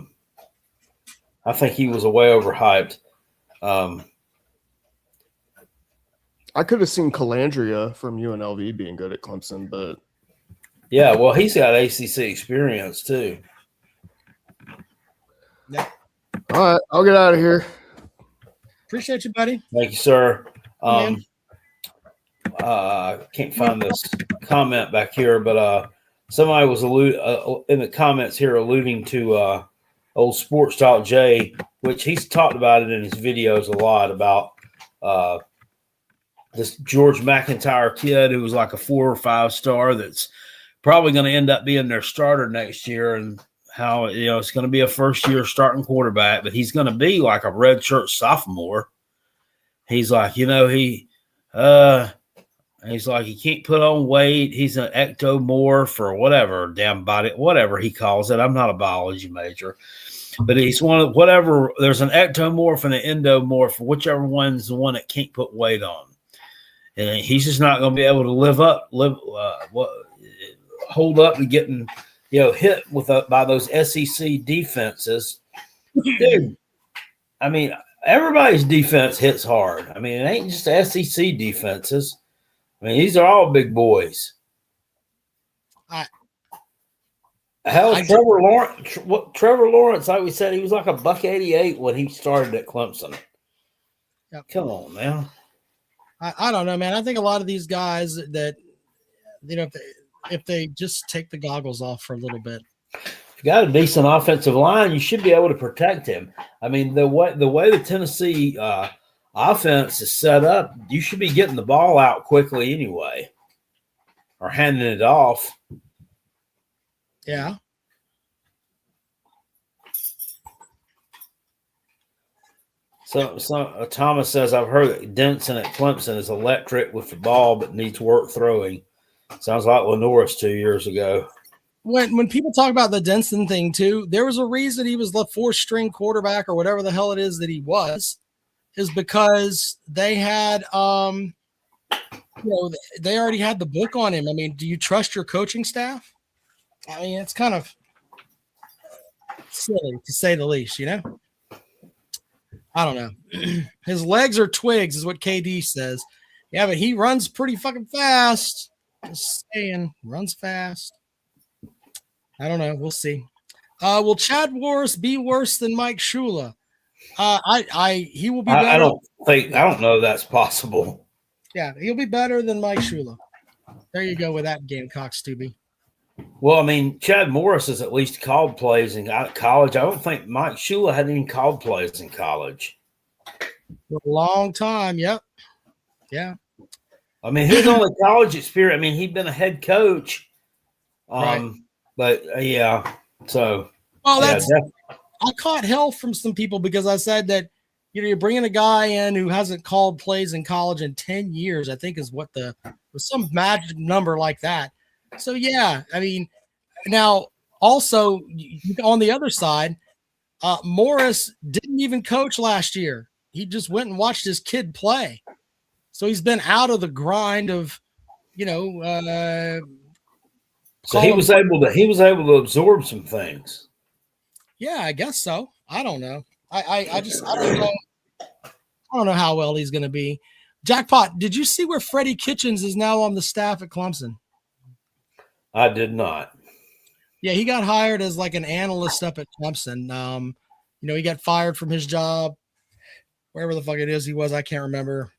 think he was way overhyped. I could have seen Calandria from UNLV being good at Clemson, but yeah, well, he's got ACC experience too. Yeah. All right, I'll get out of here. Appreciate you, buddy. Thank you, sir. Man. Can't find this comment back here, but somebody was in the comments here alluding to old Sports Talk Jay, which he's talked about it in his videos a lot about this George McIntyre kid who was like a 4 or 5 star that's probably going to end up being their starter next year, and how it's going to be a first year starting quarterback, but he's going to be like a redshirt sophomore. He's like, he's like, he can't put on weight. He's an ectomorph or whatever, damn body, whatever he calls it. I'm not a biology major, but he's one of whatever. There's an ectomorph and an endomorph, whichever one's the one that can't put weight on. And he's just not going to be able to hold up to getting, hit by those SEC defenses. Dude, I mean, everybody's defense hits hard. I mean, it ain't just the SEC defenses. I mean, these are all big boys. Trevor Lawrence, like we said, he was like $188 when he started at Clemson. Yep. Come on, man. I don't know, man. I think a lot of these guys that, if they just take the goggles off for a little bit. If you got a decent offensive line, you should be able to protect him. I mean, the way the Tennessee offense is set up, you should be getting the ball out quickly anyway, or handing it off. Yeah. So Thomas says, I've heard that Denson at Clemson is electric with the ball, but needs work throwing. Sounds like Lenoris 2 years ago. When people talk about the Denson thing too, there was a reason he was the 4th-string quarterback or whatever the hell it is that he was, is because they had, they already had the book on him. I mean, do you trust your coaching staff? I mean, it's kind of silly to say the least, I don't know. His legs are twigs is what KD says. Yeah, but he runs pretty fucking fast. Just saying, runs fast. I don't know. We'll see. Will Chad Morris be worse than Mike Shula? He will be better. I don't know that's possible. Yeah, he'll be better than Mike Shula. There you go with that Gamecock, Stubby. Well, I mean, Chad Morris has at least called plays in college. I don't think Mike Shula had any called plays in college. For a long time, yep. Yeah. I mean, his only college experience, I mean, he'd been a head coach. Right. But, yeah, so. Well, I caught hell from some people because I said that, you're bringing a guy in who hasn't called plays in college in 10 years, I think is what was some magic number like that. So, yeah, I mean, now also on the other side, Morris didn't even coach last year. He just went and watched his kid play. So he's been out of the grind of, so he was able to absorb some things. Yeah, I guess so. I don't know. I don't know. I don't know how well he's going to be. Jackpot, did you see where Freddie Kitchens is now on the staff at Clemson? I did not. Yeah, he got hired as like an analyst up at Clemson. He got fired from his job, wherever the fuck it is he was. I can't remember.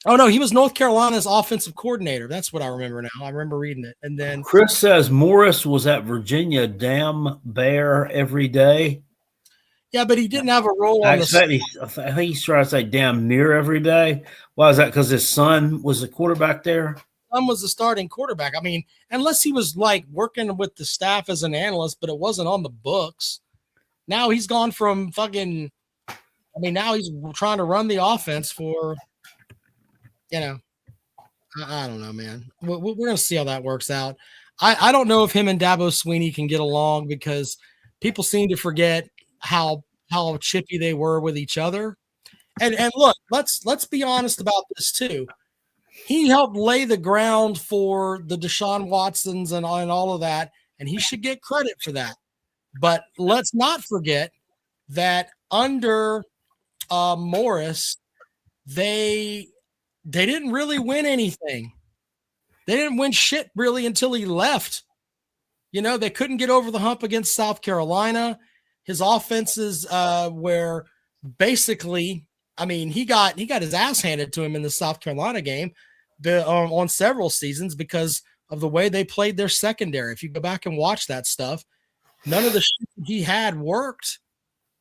Oh, no, he was North Carolina's offensive coordinator. That's what I remember now. I remember reading it. And then Chris says Morris was at Virginia damn bear every day. Yeah, but he didn't have a role on I think he's trying to say damn near every day. Why is that? Because his son was the quarterback there? Son was the starting quarterback. I mean, unless he was like working with the staff as an analyst, but it wasn't on the books. Now he's gone from fucking – now he's trying to run the offense for – I don't know, man. We're going to see how that works out. I don't know if him and Dabo Swinney can get along because people seem to forget how chippy they were with each other. And look, let's be honest about this too. He helped lay the ground for the Deshaun Watsons and all of that, and he should get credit for that. But let's not forget that under Morris, they didn't really win anything. They didn't win shit really until he left. They couldn't get over the hump against South Carolina. his offenses where basically, I mean, he got his ass handed to him in the South Carolina game on several seasons because of the way they played their secondary. If you go back and watch that stuff, none of the shit he had worked.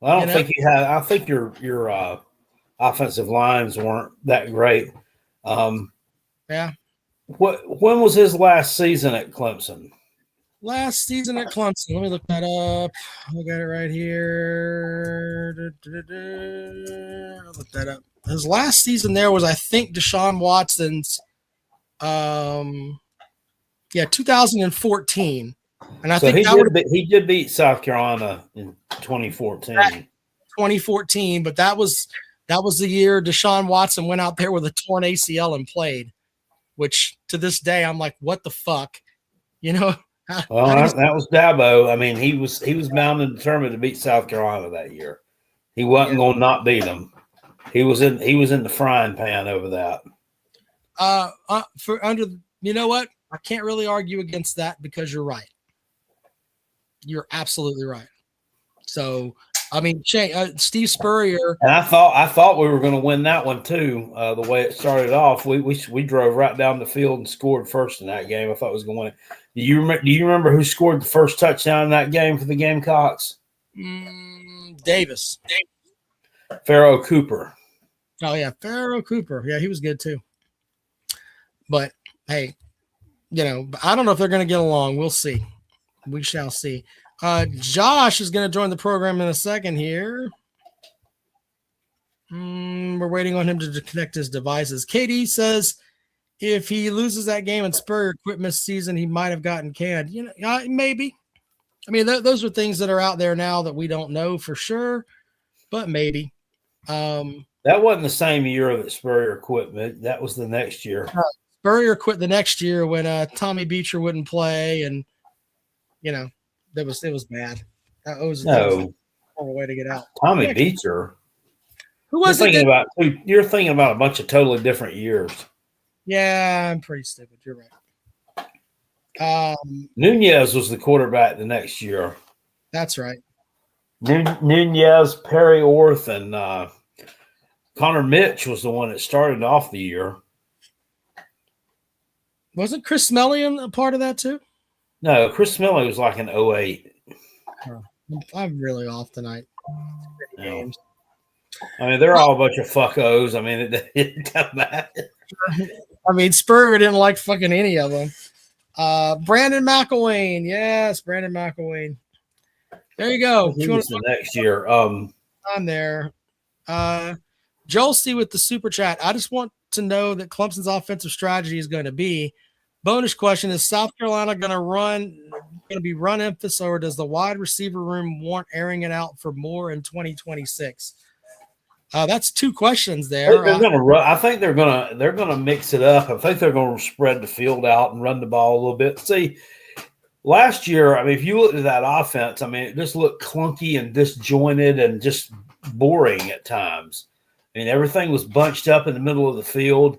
Well, I don't think he had. I think your offensive lines weren't that great. Yeah. When was his last season at Clemson? Last season at Clemson. Let me look that up. I got it right here. I'll look that up. His last season there was, I think, Deshaun Watson's 2014. And I think he did beat South Carolina in 2014. 2014, but that was the year Deshaun Watson went out there with a torn ACL and played, which to this day I'm like, what the fuck? You know? Well, that was Dabo. I mean, he was bound and determined to beat South Carolina that year. He wasn't going to not beat them. He was in the frying pan over that. You know what? I can't really argue against that because you're right. You're absolutely right. So, I mean, Steve Spurrier. And I thought we were going to win that one too. The way it started off, we drove right down the field and scored first in that game. I thought it was going to win it. Do you remember who scored the first touchdown in that game for the Gamecocks? Davis. Pharaoh Cooper. Oh yeah, Pharaoh Cooper. Yeah, he was good too. But hey, I don't know if they're going to get along. We'll see. We shall see. Josh is going to join the program in a second here. We're waiting on him to connect his devices. KD says if he loses that game and Spurrier quit mid-season, he might have gotten canned. Maybe. I mean, those are things that are out there now that we don't know for sure, but maybe. That wasn't the same year that Spurrier quit. That was the next year. Spurrier quit the next year when Tommy Beecher wouldn't play, and it was bad. That was a horrible way to get out. Tommy Beecher. Who was You're thinking about a bunch of totally different years. Yeah, I'm pretty stupid. You're right. Nunez was the quarterback the next year. That's right. Nunez, Perry Orth, and Connor Mitch was the one that started off the year. Wasn't Chris Smellion a part of that too? No, Chris Smellion was like an 08. I'm really off tonight. Games. I mean, they're all a bunch of fuckos. I mean, it doesn't matter. I mean, Spurrier didn't like fucking any of them. Brandon McElwain. Yes, Brandon McElwain. There you go. He was the next year. On there. Joel C with the super chat. I just want to know that Clemson's offensive strategy is going to be. Bonus question: is South Carolina going to be run emphasis, or does the wide receiver room warrant airing it out for more in 2026? That's two questions there. They're going to run. I think they're going to mix it up. I think they're going to spread the field out and run the ball a little bit. See, last year, I mean, if you looked at that offense, I mean, it just looked clunky and disjointed and just boring at times. I mean, everything was bunched up in the middle of the field.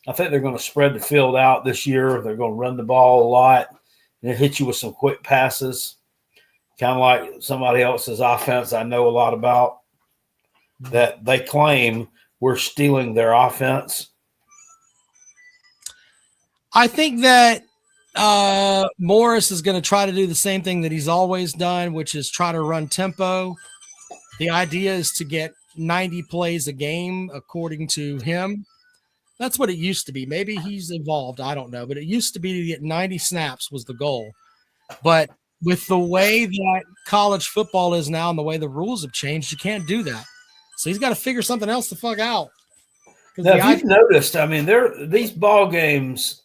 I think they're going to spread the field out this year. They're going to run the ball a lot and hit you with some quick passes, kind of like somebody else's offense I know a lot about that they claim we're stealing their offense. I think that Morris is going to try to do the same thing that he's always done, which is try to run tempo. The idea is to get 90 plays a game, according to him. That's what it used to be. Maybe he's evolved. I don't know. But it used to be to get 90 snaps was the goal. But with the way that college football is now and the way the rules have changed, you can't do that. So he's got to figure something else the fuck out. Now, if you've noticed, I mean, these ball games,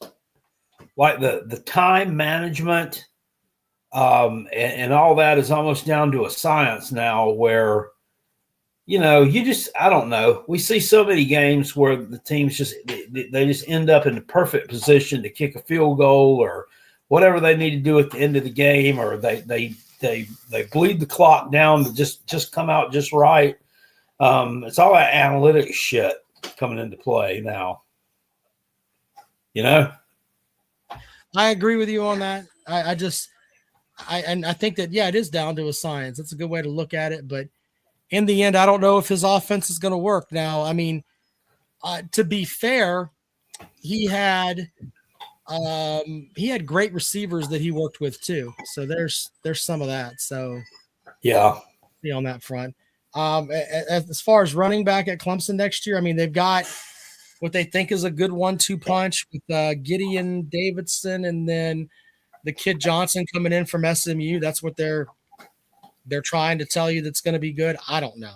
like the time management and all that is almost down to a science now where, I don't know. We see so many games where the teams they just end up in the perfect position to kick a field goal or whatever they need to do at the end of the game, or they bleed the clock down to just come out just right. It's all that analytics shit coming into play now. I agree with you on that. I just I think that, yeah, it is down to a science. That's a good way to look at it. But in the end, I don't know if his offense is going to work. Now, I mean, to be fair, he had great receivers that he worked with too. So there's some of that. So Yeah. see on that front. As far as running back at Clemson next year, I mean, they've got what they think is a good 1-2 punch with Gideon Davidson and then the kid Johnson coming in from SMU. That's what they're trying to tell you that's going to be good. I don't know.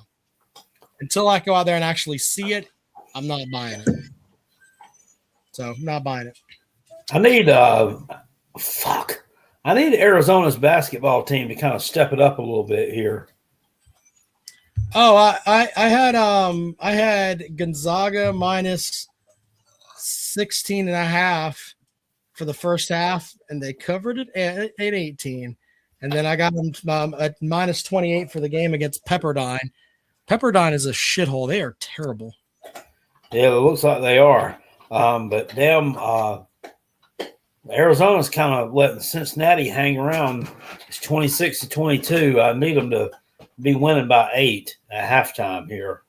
Until I go out there and actually see it, I'm not buying it. So I'm not buying it. I need Arizona's basketball team to kind of step it up a little bit here. Oh, I had Gonzaga minus 16.5 for the first half, and they covered it at 18. And then I got them at minus 28 for the game against Pepperdine. Pepperdine is a shithole. They are terrible. Yeah, it looks like they are. But damn, Arizona's kind of letting Cincinnati hang around. It's 26-22. I need them to be winning by 8 at halftime here.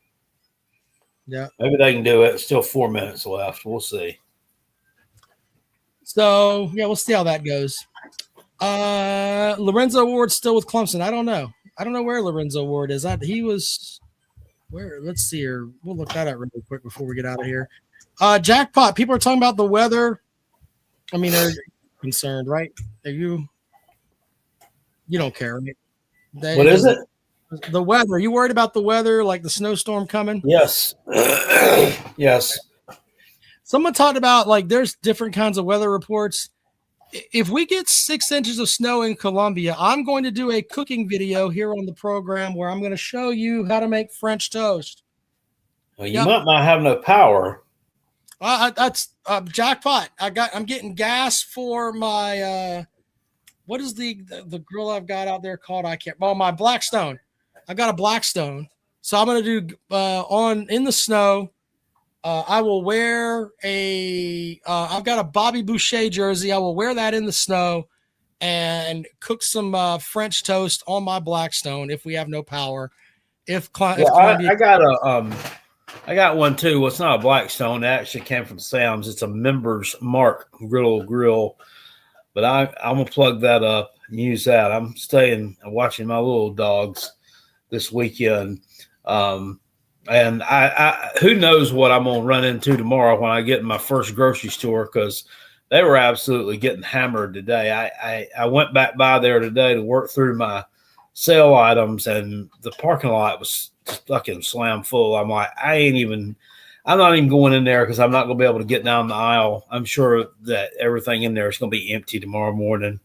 Yeah. Maybe they can do it. Still 4 minutes left. We'll see. So, yeah, we'll see how that goes. Lorenzo Ward's still with Clemson. I don't know. I don't know where Lorenzo Ward is. He was where? Let's see here. We'll look that up really quick before we get out of here. Jackpot. People are talking about the weather. I mean, are you concerned, right? Are you don't care, right? What is it? The weather. Are you worried about the weather, like the snowstorm coming? Yes. Yes. Someone talked about like there's different kinds of weather reports. If we get 6 inches of snow in Columbia, I'm going to do a cooking video here on the program where I'm going to show you how to make French toast. Well, you might not have no power. That's jackpot. I'm getting gas for my what is the grill I've got out there called? My Blackstone. I've got a Blackstone. So I'm going to do in the snow. I will wear I've got a Bobby Boucher jersey. I will wear that in the snow and cook some French toast on my Blackstone if we have no power. I got one too. Well, it's not a Blackstone. It actually came from Sam's. It's a Members Mark grill. But I'm going to plug that up and use that. I'm staying and watching my little dogs this weekend. And I who knows what I'm going to run into tomorrow when I get in my first grocery store, because they were absolutely getting hammered today. I went back by there today to work through my sale items, and the parking lot was fucking slam full. I'm like, I'm not even going in there because I'm not going to be able to get down the aisle. I'm sure that everything in there is going to be empty tomorrow morning.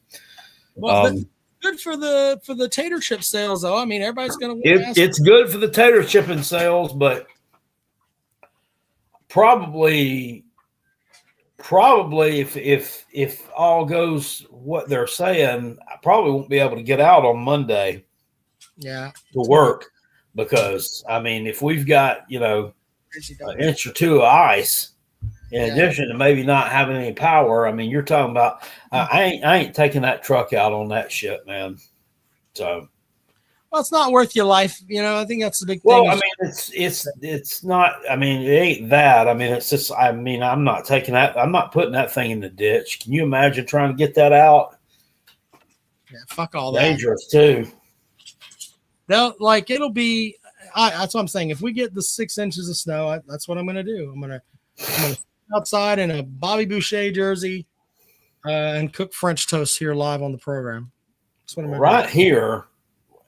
Well, good for the tater chip sales, though. I mean, everybody's going to. It's good for the tater chip and sales, but probably if all goes what they're saying, I probably won't be able to get out on Monday. Yeah, to work, because I mean, if we've got an inch or two of ice, in addition to maybe not having any power, I mean, you're talking about I ain't taking that truck out on that shit, man. So, well, it's not worth your life, I think that's the big thing. Well, I mean, it's not. I mean, it ain't that. I mean, it's just. I mean, I'm not taking that. I'm not putting that thing in the ditch. Can you imagine trying to get that out? Yeah, fuck all that. Dangerous too. It'll be. That's what I'm saying. If we get the 6 inches of snow, that's what I'm going to do. I'm going to sit outside in a Bobby Boucher jersey and cook French toast here live on the program. That's what I'm going to do. Right here,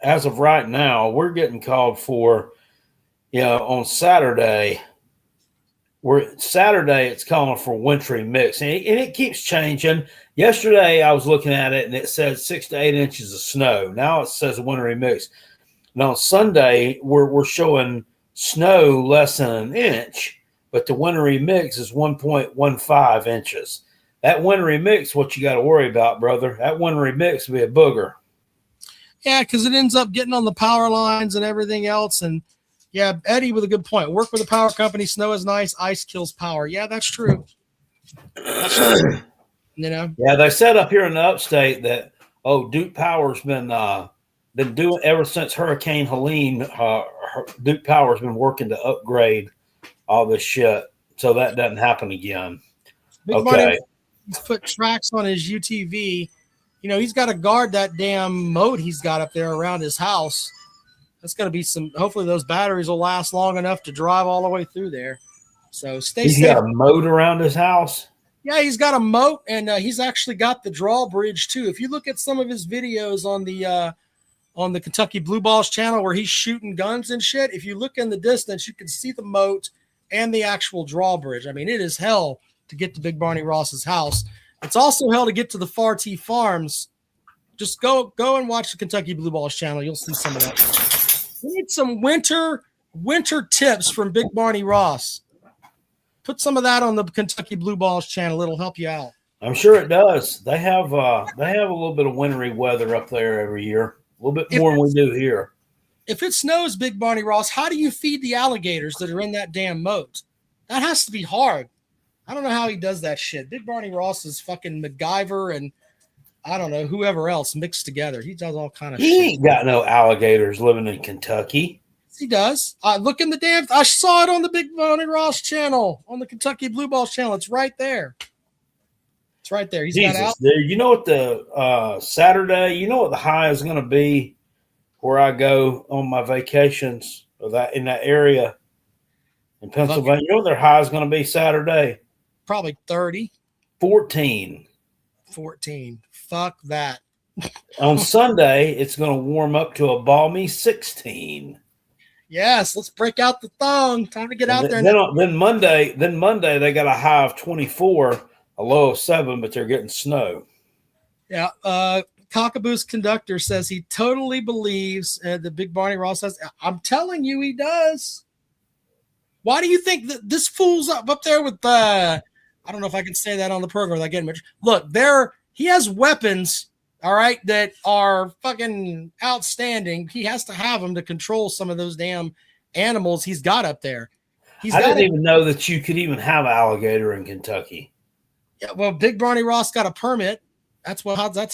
as of right now, we're getting called for, on Saturday. It's calling for wintry mix, and it keeps changing. Yesterday, I was looking at it, and it said 6 to 8 inches of snow. Now it says wintry mix. And on Sunday, we're showing snow less than an inch, but the wintry mix is 1.15 inches. That wintry mix, what you got to worry about, brother. That wintry mix will be a booger. Yeah, because it ends up getting on the power lines and everything else. And yeah, Eddie with a good point. Work with a power company. Snow is nice. Ice kills power. Yeah, that's true. Yeah, they said up here in the upstate that Oh, Duke Power's been doing ever since Hurricane Helene. Duke Power's been working to upgrade all this shit so that doesn't happen again. Big Money, he's put tracks on his UTV. You know, he's got to guard that damn moat he's got up there around his house. That's going to be some. Hopefully, those batteries will last long enough to drive all the way through there. So stay safe. He's got a moat around his house. Yeah, he's got a moat, and he's actually got the drawbridge too. If you look at some of his videos on the Kentucky Blue Balls channel where he's shooting guns and shit, if you look in the distance, you can see the moat and the actual drawbridge. I mean, it is hell to get to Big Barney Ross's house. It's also hell to get to the Farty Farms. Just go and watch the Kentucky Blue Balls channel. You'll see some of that. We need some winter tips from Big Barney Ross. Put some of that on the Kentucky Blue Balls channel. It'll help you out. I'm sure it does. They have a little bit of wintry weather up there every year. A little bit more than we do here. If it snows, Big Barney Ross, how do you feed the alligators that are in that damn moat? That has to be hard. I don't know how he does that shit. Big Barney Ross is fucking MacGyver and I don't know, whoever else mixed together. He does all kind of shit. He ain't got no alligators living in Kentucky. He does. Look in the damn. I saw it on the Big Barney Ross channel, on the Kentucky Blue Balls channel. It's right there. It's right there. He's Jesus, got out. dude. You know what the Saturday? You know what the high is going to be where I go on my vacations or that in that area in Pennsylvania. Okay. You know what their high is going to be Saturday? Probably 30. 14. 14. Fuck that. On Sunday, it's going to warm up to a balmy 16. Yes, let's break out the thong. Time to get out there. Then Monday, they got a high of 24, a low of 7, but they're getting snow. Yeah. Cockaboo's conductor says he totally believes that Big Barney Ross says, I'm telling you, he does. Why do you think that this fool's up there with I don't know if I can say that on the program without getting much. Look, he has weapons, all right, that are fucking outstanding. He has to have them to control some of those damn animals he's got up there. I didn't even know that you could even have an alligator in Kentucky. Yeah, well, Big Barney Ross got a permit. That's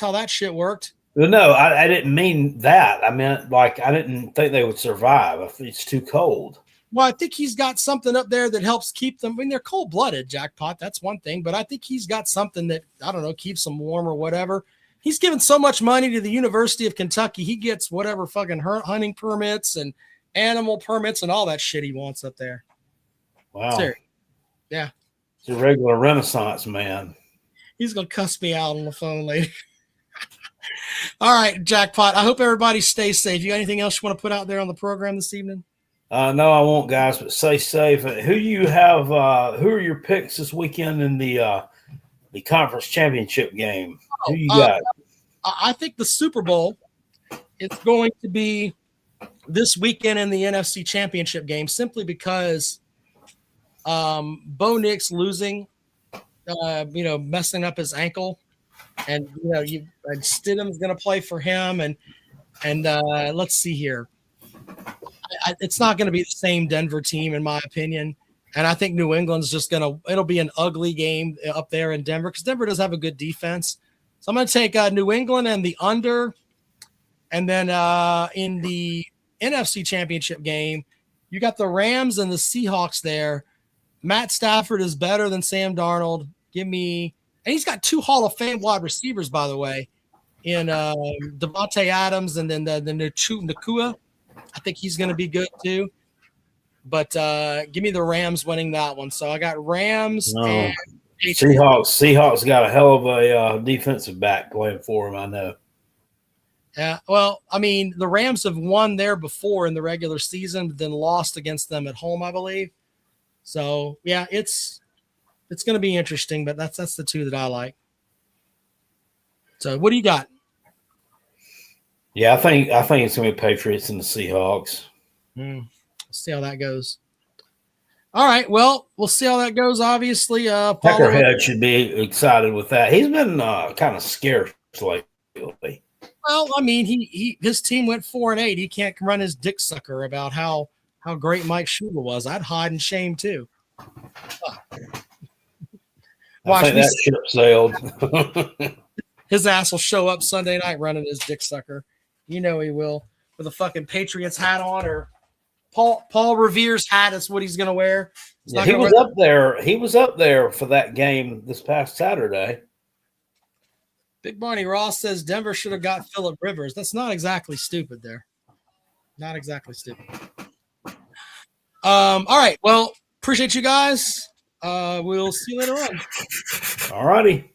how that shit worked. Well, no, I didn't mean that. I meant like I didn't think they would survive if it's too cold. Well, I think he's got something up there that helps keep them. I mean, they're cold-blooded, Jackpot. That's one thing. But I think he's got something that, I don't know, keeps them warm or whatever. He's given so much money to the University of Kentucky. He gets whatever fucking hunting permits and animal permits and all that shit he wants up there. Wow. Seriously. Yeah. He's a regular Renaissance man. He's going to cuss me out on the phone later. All right, Jackpot. I hope everybody stays safe. You got anything else you want to put out there on the program this evening? No, I won't, guys, but stay safe. Who you have? Who are your picks this weekend in the conference championship game? Who you got? I think the Super Bowl is going to be this weekend in the NFC championship game, simply because Bo Nix losing, messing up his ankle, and and Stidham's going to play for him, and let's see here. It's not going to be the same Denver team, in my opinion. And I think New England's it'll be an ugly game up there in Denver because Denver does have a good defense. So I'm going to take New England and the under. And then in the NFC championship game, you got the Rams and the Seahawks there. Matt Stafford is better than Sam Darnold. And he's got 2 Hall of Fame wide receivers, by the way, in Devontae Adams and then the Nakua. I think he's going to be good too. But give me the Rams winning that one. So I got Rams and Seahawks got a hell of a defensive back playing for him, I know. Yeah, well, I mean, the Rams have won there before in the regular season, but then lost against them at home, I believe. So, yeah, it's going to be interesting, but that's the 2 that I like. So, what do you got? Yeah, I think it's going to be Patriots and the Seahawks. See how that goes. All right, well, we'll see how that goes. Obviously, Peckerhead should be excited with that. He's been kind of scarce lately. Well, I mean, his team went 4-8. He can't run his dick sucker about how great Mike Shula was. I'd hide in shame too. I think that ship sailed. his ass will show up Sunday night running his dick sucker. You know he will, with a fucking Patriots hat on, or Paul Revere's hat is what he's gonna wear. Yeah, he was up there. He was up there for that game this past Saturday. Big Barney Ross says Denver should have got Phillip Rivers. That's not exactly stupid there. Not exactly stupid. All right. Well, appreciate you guys. We'll see you later on. All righty.